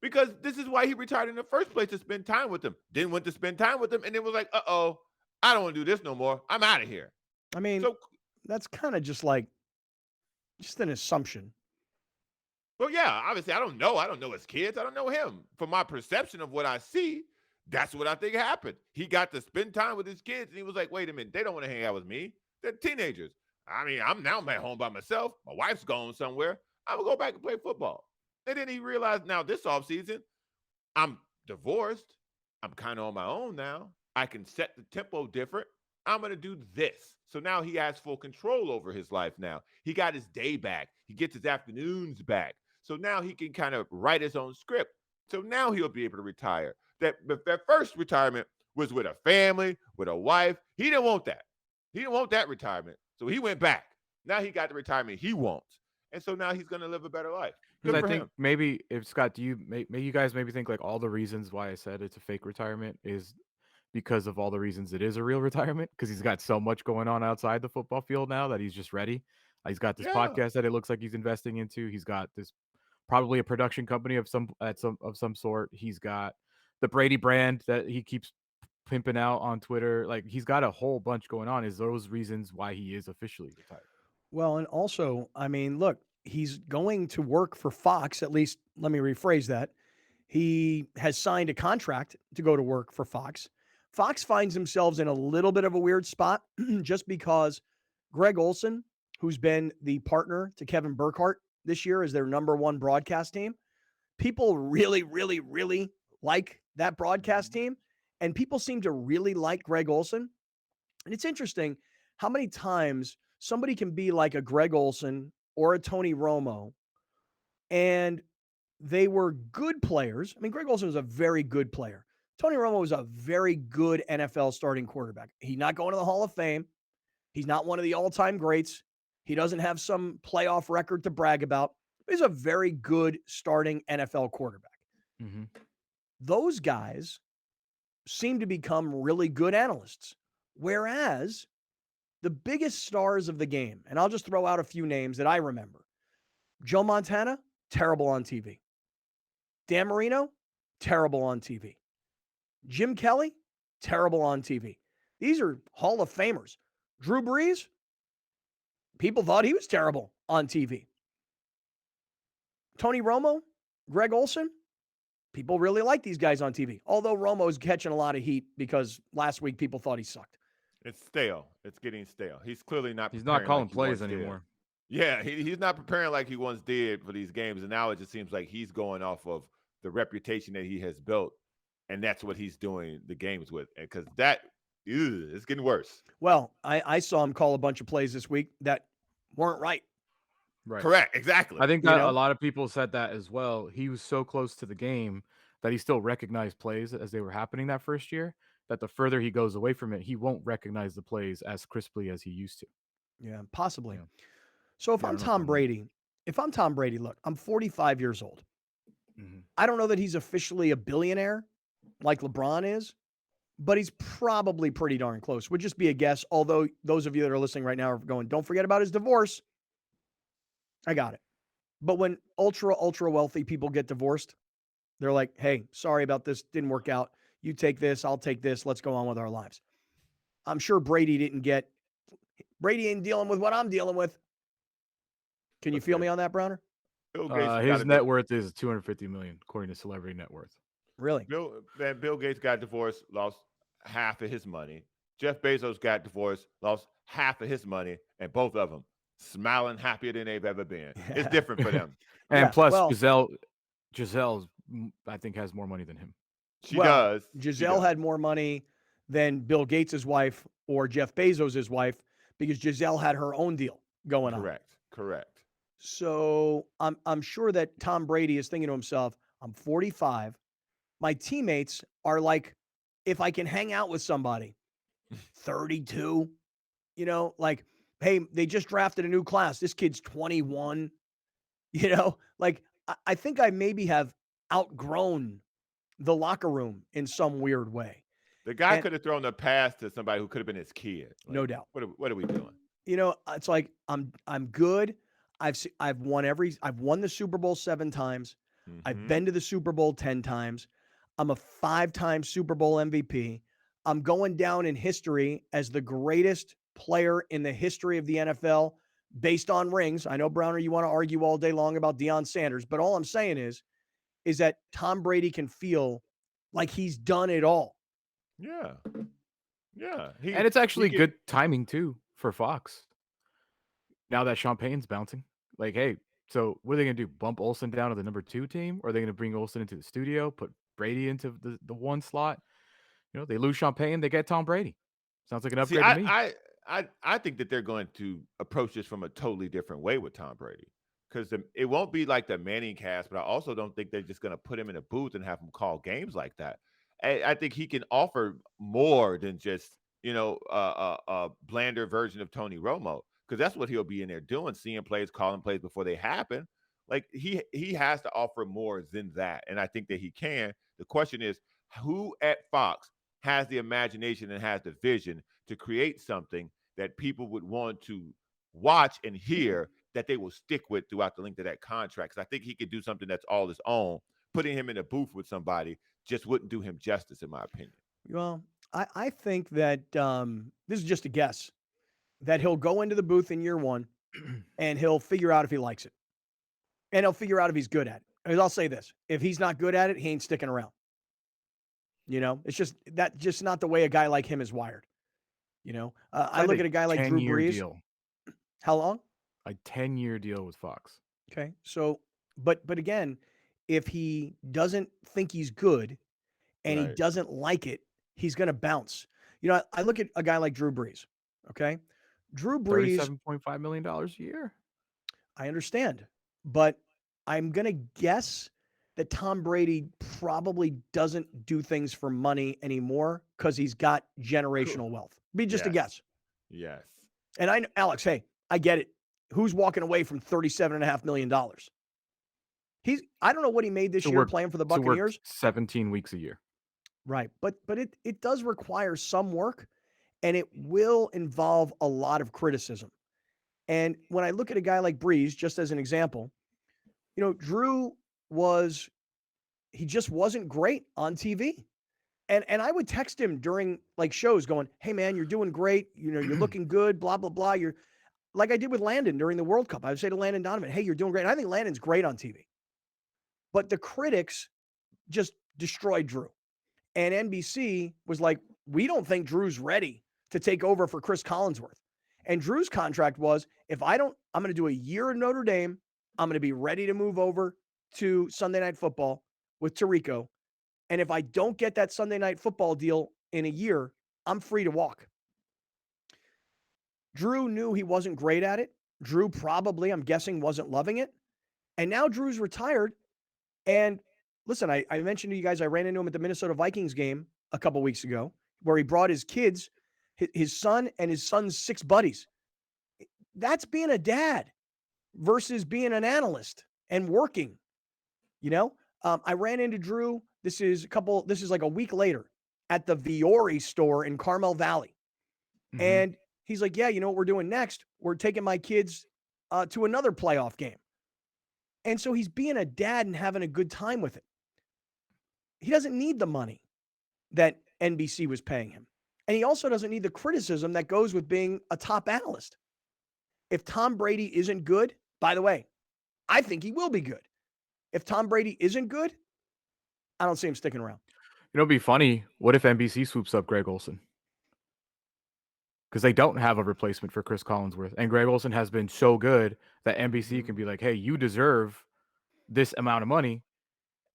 Because this is why he retired in the first place, to spend time with them. Then went to spend time with them, and it was like, uh-oh, I don't want to do this no more. I'm out of here. I mean, that's kind of just an assumption. Well, yeah, obviously, I don't know. I don't know his kids. I don't know him. From my perception of what I see, that's what I think happened. He got to spend time with his kids, and he was like, wait a minute, they don't want to hang out with me. They're teenagers. I mean, I'm at home by myself. My wife's gone somewhere. I'm going to go back and play football. And then he realized now this offseason, I'm divorced. I'm kind of on my own now. I can set the tempo different. I'm going to do this. So now he has full control over his life now. He got his day back. He gets his afternoons back. So now he can kind of write his own script. So now he'll be able to retire. That first retirement was with a family, with a wife. He didn't want that. He didn't want that retirement. So he went back. Now he got the retirement he wants. And so now he's going to live a better life. Because I think maybe, if Scott, do you guys maybe think like all the reasons why I said it's a fake retirement is because of all the reasons it is a real retirement? Because he's got so much going on outside the football field now that he's just ready. He's got this podcast that it looks like he's investing into. He's got this probably a production company of some sort. He's got the Brady brand that he keeps pimping out on Twitter. Like he's got a whole bunch going on. Is those reasons why he is officially retired? Well, and also, I mean, look, he's going to work for Fox. At least, let me rephrase that. He has signed a contract to go to work for Fox. Fox finds themselves in a little bit of a weird spot just because Greg Olson, who's been the partner to Kevin Burkhardt this year as their number one broadcast team, people really, really, really like that broadcast team. And people seem to really like Greg Olson. And it's interesting how many times somebody can be like a Greg Olson or a Tony Romo, and they were good players. I mean, Greg Olson was a very good player. Tony Romo was a very good NFL starting quarterback. He's not going to the Hall of Fame. He's not one of the all-time greats. He doesn't have some playoff record to brag about. He's a very good starting NFL quarterback. Mm-hmm. Those guys seem to become really good analysts, whereas the biggest stars of the game, and I'll just throw out a few names that I remember. Joe Montana, terrible on TV. Dan Marino, terrible on TV. Jim Kelly, terrible on TV. These are Hall of Famers. Drew Brees, people thought he was terrible on TV. Tony Romo, Greg Olson, people really like these guys on TV. Although Romo's catching a lot of heat because last week people thought he sucked. It's stale. It's getting stale. He's clearly not. He's not calling like plays anymore. Yeah, he's not preparing like he once did for these games, and now it just seems like he's going off of the reputation that he has built, and that's what he's doing the games with. Because it's getting worse. Well, I saw him call a bunch of plays this week that weren't right. Right. Correct. Exactly. I think that a lot of people said that as well. He was so close to the game that he still recognized plays as they were happening that first year, that the further he goes away from it, he won't recognize the plays as crisply as he used to. Yeah, possibly. Yeah. So if I'm Tom Brady, look, I'm 45 years old. Mm-hmm. I don't know that he's officially a billionaire like LeBron is, but he's probably pretty darn close. Would just be a guess, although those of you that are listening right now are going, don't forget about his divorce. I got it. But when ultra wealthy people get divorced, they're like, hey, sorry about this. Didn't work out. You take this. I'll take this. Let's go on with our lives. I'm sure Brady ain't dealing with what I'm dealing with. Can you feel me on that, Browner? Bill Gates His net worth is 250 million, according to Celebrity Net Worth. Really? Bill Gates got divorced, lost half of his money. Jeff Bezos got divorced, lost half of his money, and both of them smiling happier than they've ever been. It's different for them. And plus, Giselle, I think, has more money than him. She does. Giselle had more money than Bill Gates' wife or Jeff Bezos' wife because Giselle had her own deal going on. Correct. So I'm sure that Tom Brady is thinking to himself, I'm 45. My teammates are like, if I can hang out with somebody, 32, like, hey, they just drafted a new class. This kid's 21, like I think I maybe have outgrown the locker room in some weird way. The guy could have thrown the pass to somebody who could have been his kid. Like, no doubt. What are we doing? It's like I'm good. I've won the Super Bowl 7 times. Mm-hmm. I've been to the Super Bowl 10 times. I'm a 5-time Super Bowl MVP. I'm going down in history as the greatest player in the history of the NFL based on rings. I know, Browner, you want to argue all day long about Deion Sanders, but all I'm saying is that Tom Brady can feel like he's done it all. Yeah. And it's actually good timing, too, for Fox. Now that Champagne's bouncing. Like, hey, so what are they going to do? Bump Olsen down to the number 2 team? Or are they going to bring Olsen into the studio, put Brady into the 1 slot? They lose Champagne, they get Tom Brady. Sounds like an upgrade to me. I think that they're going to approach this from a totally different way with Tom Brady. Because it won't be like the Manning cast, but I also don't think they're just going to put him in a booth and have him call games like that. I think he can offer more than just, a blander version of Tony Romo, because that's what he'll be in there doing, seeing plays, calling plays before they happen. Like he has to offer more than that, and I think that he can. The question is, who at Fox has the imagination and has the vision to create something that people would want to watch and hear, that they will stick with throughout the length of that contract? Because I think he could do something that's all his own. Putting him in a booth with somebody just wouldn't do him justice, in my opinion. Well, I think that this is just a guess, that he'll go into the booth in year 1 and he'll figure out if he likes it. And he'll figure out if he's good at it. Because I'll say this, if he's not good at it, he ain't sticking around. It's just not the way a guy like him is wired. I look at a guy like Drew Brees. Deal. How long? A 10-year deal with Fox. Okay. So, but again, if he doesn't think he's good and he doesn't like it, he's going to bounce. I look at a guy like Drew Brees. Okay. Drew Brees. $37.5 million a year. I understand, but I'm going to guess that Tom Brady probably doesn't do things for money anymore because he's got generational wealth. Be just a guess. Yes. And Alex, hey, I get it. Who's walking away from $37.5 million? I don't know what he made this year playing for the Buccaneers. 17 weeks a year. Right. But it does require some work, and it will involve a lot of criticism. And when I look at a guy like Brees, just as an example, Drew he just wasn't great on TV. And I would text him during like shows going, hey man, you're doing great. You're looking good, blah, blah, blah. You're like I did with Landon during the World Cup. I would say to Landon Donovan, hey, you're doing great. And I think Landon's great on TV. But the critics just destroyed Drew. And NBC was like, we don't think Drew's ready to take over for Chris Collinsworth. And Drew's contract was, I'm going to do a year in Notre Dame. I'm going to be ready to move over to Sunday Night Football with Tirico. And if I don't get that Sunday Night Football deal in a year, I'm free to walk. Drew knew he wasn't great at it. Drew probably, I'm guessing, wasn't loving it. And now Drew's retired. And listen, I mentioned to you guys, I ran into him at the Minnesota Vikings game a couple weeks ago, where he brought his kids, his son and his son's 6 buddies. That's being a dad versus being an analyst and working. I ran into Drew. This is like a week later at the Viore store in Carmel Valley. Mm-hmm. And he's like, yeah, you know what we're doing next? We're taking my kids to another playoff game. And so he's being a dad and having a good time with it. He doesn't need the money that NBC was paying him. And he also doesn't need the criticism that goes with being a top analyst. If Tom Brady isn't good, by the way, I think he will be good. If Tom Brady isn't good, I don't see him sticking around. You know, it'd be funny. What if NBC swoops up Greg Olsen? Because they don't have a replacement for Chris Collinsworth. And Greg Olsen has been so good that NBC can be like, hey, you deserve this amount of money,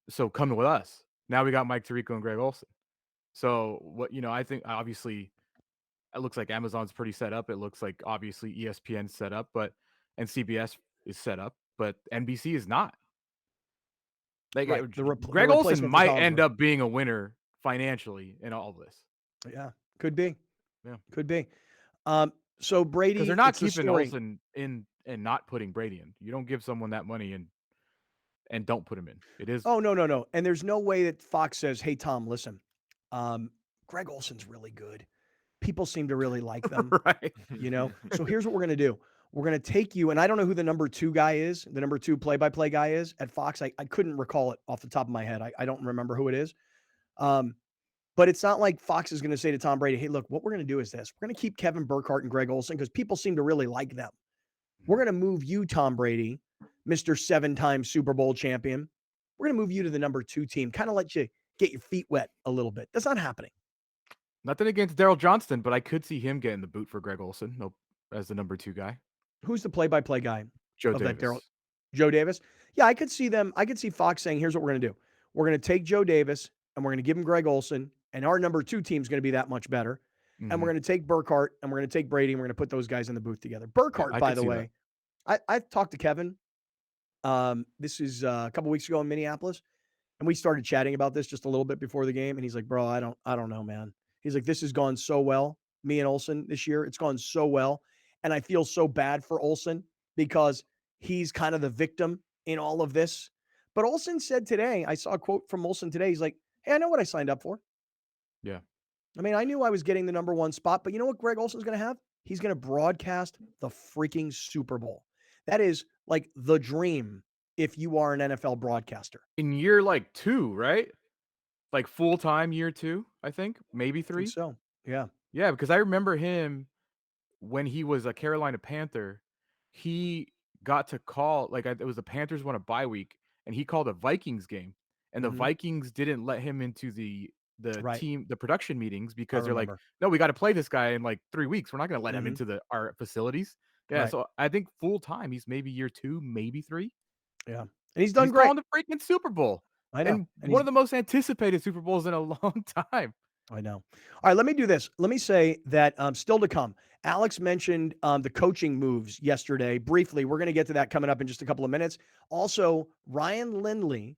so come with us. Now we got Mike Tirico and Greg Olsen. So I think obviously it looks like Amazon's pretty set up. It looks like obviously ESPN's set up, and CBS is set up, but NBC is not. Like Right. Greg the Olsen replacement for might end Collinsworth. up being a winner financially in all of this. Yeah, could be. Yeah. Could be. So Brady, Because they're not it's the keeping story. Olsen in and not putting Brady in. You don't give someone that money and don't put him in. It is. Oh, no. And there's no way that Fox says, hey, Tom, listen, Greg Olsen's really good. People seem to really like them. Right. So here's what we're going to do. We're going to take you, and I don't know who the number 2 guy is, the number 2 play-by-play guy is at Fox. I couldn't recall it off the top of my head. I don't remember who it is. But it's not like Fox is going to say to Tom Brady, hey, look, what we're going to do is this. We're going to keep Kevin Burkhardt and Greg Olsen because people seem to really like them. We're going to move you, Tom Brady, Mr. 7-time Super Bowl champion. We're going to move you to the number 2 team, kind of let you get your feet wet a little bit. That's not happening. Nothing against Daryl Johnston, but I could see him getting the boot for Greg Olsen as the number 2 guy. Who's the play-by-play guy? Joe Davis. Joe Davis? Yeah, I could see them. I could see Fox saying, here's what we're going to do. We're going to take Joe Davis, and we're going to give him Greg Olsen, and our number 2 team is going to be that much better. And we're going to take Burkhardt, and we're going to take Brady, and we're going to put those guys in the booth together. Burkhardt, by the way, I talked to Kevin. This is a couple weeks ago in Minneapolis, and we started chatting about this just a little bit before the game. And he's like, bro, I don't know, man. He's like, this has gone so well, me and Olsen this year. It's gone so well. And I feel so bad for Olsen because he's kind of the victim in all of this. But Olsen said today, I saw a quote from Olsen today. He's like, hey, I know what I signed up for. Yeah. I mean, I knew I was getting the number 1 spot, but you know what Greg Olsen's going to have? He's going to broadcast the freaking Super Bowl. That is like the dream if you are an NFL broadcaster. In year 2, right? Like full-time year 2, I think. Maybe 3. I think so. Yeah. Yeah, because I remember him when he was a Carolina Panther. He got to call, it was the Panthers won a bye week, and he called a Vikings game. And the Vikings didn't let him into the team, the production meetings because they're like, no, we got to play this guy in 3 weeks. We're not going to let him into our facilities. Yeah, Right. so I think full-time, he's maybe year 2, maybe 3. Yeah. And he's done great. Calling the freaking Super Bowl. I know. And one of the most anticipated Super Bowls in a long time. I know. All right, let me do this. Let me say that still to come. Alex mentioned the coaching moves yesterday briefly. We're going to get to that coming up in just a couple of minutes. Also, Ryan Lindley,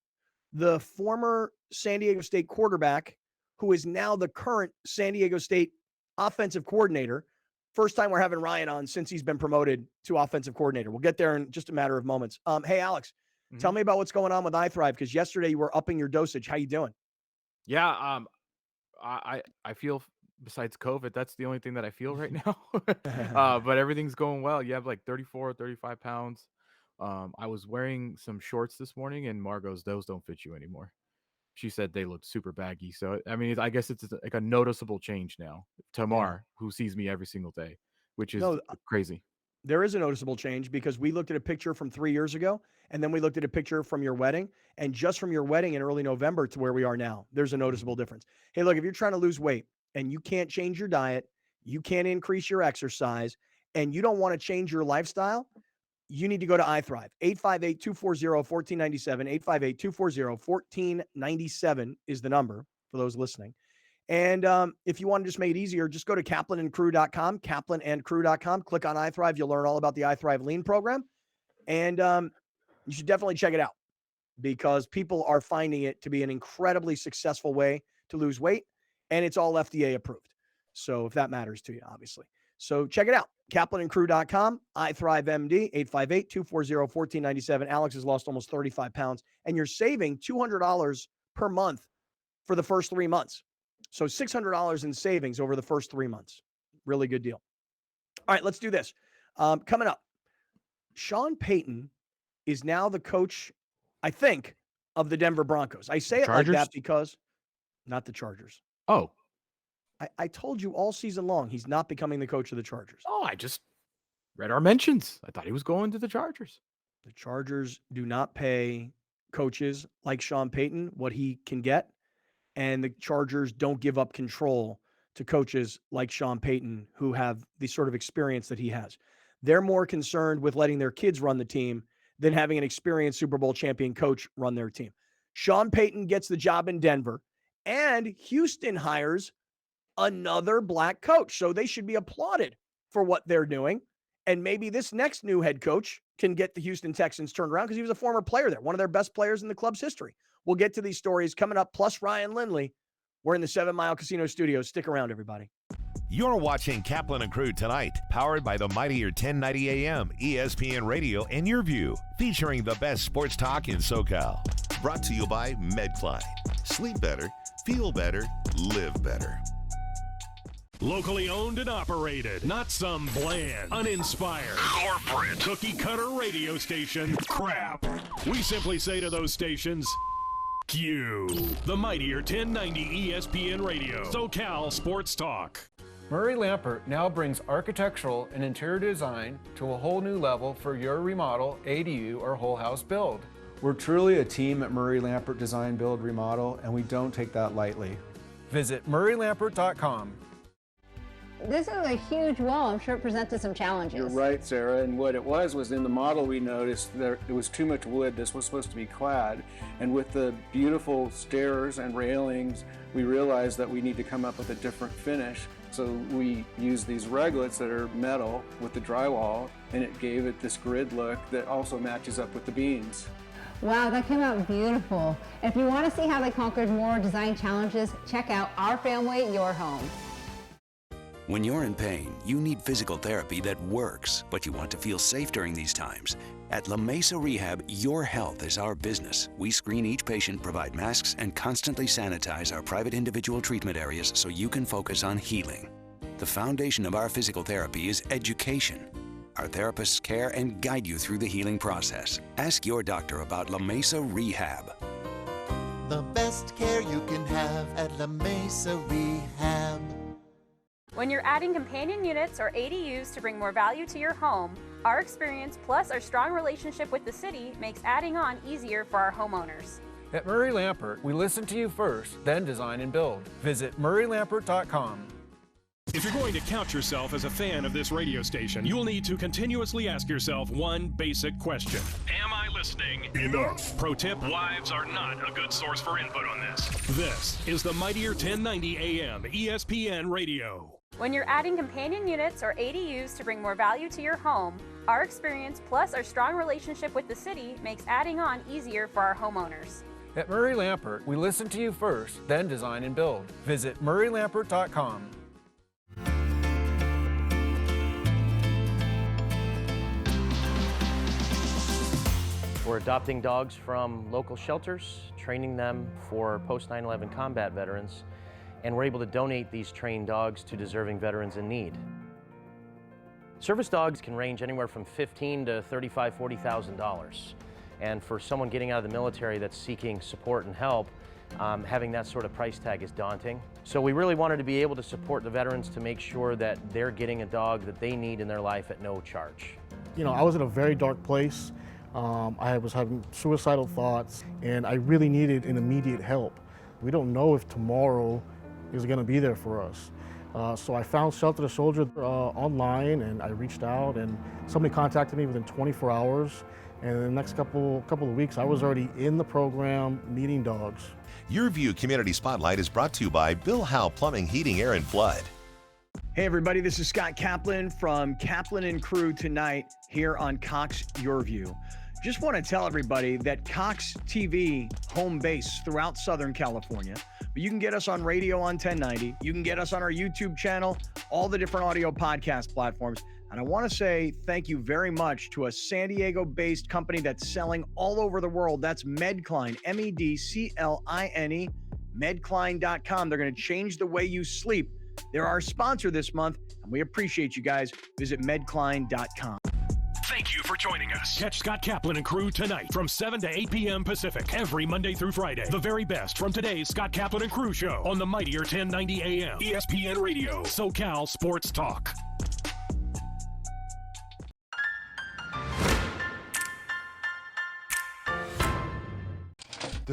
the former San Diego State quarterback, who is now the current San Diego State offensive coordinator. First time we're having Ryan on since he's been promoted to offensive coordinator. We'll get there in just a matter of moments. Hey, Alex, tell me about what's going on with iThrive, because yesterday you were upping your dosage. How you doing? Yeah, I feel, besides COVID, that's the only thing that I feel right now. But everything's going well. You have 34, 35 pounds. I was wearing some shorts this morning, and Margot's, those don't fit you anymore. She said they look super baggy. So, I mean, I guess it's like a noticeable change now. Tamar, who sees me every single day, which is crazy. There is a noticeable change because we looked at a picture from 3 years ago, and then we looked at a picture from your wedding, and just from your wedding in early November to where we are now, there's a noticeable difference. Hey, look, if you're trying to lose weight and you can't change your diet, you can't increase your exercise, and you don't want to change your lifestyle, you need to go to iThrive. 858-240-1497. 858-240-1497 is the number for those listening. And if you want to just make it easier, just go to kaplanandcrew.com, kaplanandcrew.com. Click on iThrive. You'll learn all about the iThrive Lean program. And you should definitely check it out because people are finding it to be an incredibly successful way to lose weight. And it's all FDA approved. So if that matters to you, obviously. So check it out. kaplanandcrew.com, iThriveMD, 858-240-1497. Alex has lost almost 35 pounds. And you're saving $200 per month for the first 3 months. So $600 in savings over the first 3 months. Really good deal. All right, let's do this. Coming up, Sean Payton is now the coach, I think, of the Denver Broncos. I say it like that because not the Chargers. Oh. I told you all season long he's not becoming the coach of the Chargers. Oh, I just read our mentions. I thought he was going to the Chargers. The Chargers do not pay coaches like Sean Payton what he can get, and the Chargers don't give up control to coaches like Sean Payton who have the sort of experience that he has. They're more concerned with letting their kids run the team than having an experienced Super Bowl champion coach run their team. Sean Payton gets the job in Denver, and Houston hires another black coach. So they should be applauded for what they're doing. And maybe this next new head coach can get the Houston Texans turned around because he was a former player there, one of their best players in the club's history. We'll get to these stories coming up, plus Ryan Lindley. We're in the 7 Mile Casino Studios. Stick around, everybody. You're watching Kaplan and Crew Tonight, powered by the mightier 1090 AM, ESPN Radio, and Your View, featuring the best sports talk in SoCal. Brought to you by MedCline. Sleep better, feel better, live better. Locally owned and operated, not some bland, uninspired, corporate, cookie-cutter radio station crap. We simply say to those stations, Q. The mightier 1090 ESPN Radio, SoCal Sports Talk. Murray Lampert now brings architectural and interior design to a whole new level for your remodel, ADU, or whole house build. We're truly a team at Murray Lampert Design, Build, Remodel, and we don't take that lightly. Visit murraylampert.com. This is a huge wall. I'm sure it presented some challenges. You're right, Sarah. And what it was in the model we noticed there was too much wood. This was supposed to be clad. And with the beautiful stairs and railings, we realized that we need to come up with a different finish. So we used these reglets that are metal with the drywall, and it gave it this grid look that also matches up with the beams. Wow, that came out beautiful. If you want to see how they conquered more design challenges, check out Our Family, Your Home. When you're in pain, you need physical therapy that works, but you want to feel safe during these times. At La Mesa Rehab, your health is our business. We screen each patient, provide masks, and constantly sanitize our private individual treatment areas so you can focus on healing. The foundation of our physical therapy is education. Our therapists care and guide you through the healing process. Ask your doctor about La Mesa Rehab. The best care you can have at La Mesa Rehab. When you're adding companion units or ADUs to bring more value to your home, our experience plus our strong relationship with the city makes adding on easier for our homeowners. At Murray Lampert, we listen to you first, then design and build. Visit murraylampert.com. If you're going to count yourself as a fan of this radio station, you'll need to continuously ask yourself one basic question. Am I listening enough? Pro tip, wives are not a good source for input on this. This is the mightier 1090 AM ESPN Radio. When you're adding companion units or ADUs to bring more value to your home, our experience plus our strong relationship with the city makes adding on easier for our homeowners. At Murray Lampert, we listen to you first, then design and build. Visit murraylampert.com. We're adopting dogs from local shelters, training them for post 9/11 combat veterans, and we're able to donate these trained dogs to deserving veterans in need. Service dogs can range anywhere from $15,000 to $35,000, $40,000. And for someone getting out of the military that's seeking support and help, having that sort of price tag is daunting. So we really wanted to be able to support the veterans to make sure that they're getting a dog that they need in their life at no charge. You know, I was in a very dark place. I was having suicidal thoughts, and I really needed an immediate help. We don't know if tomorrow is going to be there for us. So I found Shelter the Soldier online, and I reached out, and somebody contacted me within 24 hours. And in the next couple of weeks, I was already in the program meeting dogs. Your View Community Spotlight is brought to you by Bill Howe Plumbing, Heating, Air, and Flood. Hey everybody, this is Scott Kaplan from Kaplan and Crew Tonight here on Cox Your View. Just want to tell everybody that Cox TV home base throughout Southern California, but you can get us on radio on 1090. You can get us on our YouTube channel, all the different audio podcast platforms. And I want to say thank you very much to a San Diego-based company that's selling all over the world. That's MedCline, MEDCLINE, medcline.com. They're going to change the way you sleep. They're our sponsor this month, and we appreciate you guys. Visit medcline.com. Thank you for joining us. Catch Scott Kaplan and Crew tonight from 7 to 8 p.m. Pacific every Monday through Friday. The very best from today's Scott Kaplan and Crew show on the mightier 1090 AM ESPN Radio, SoCal Sports Talk.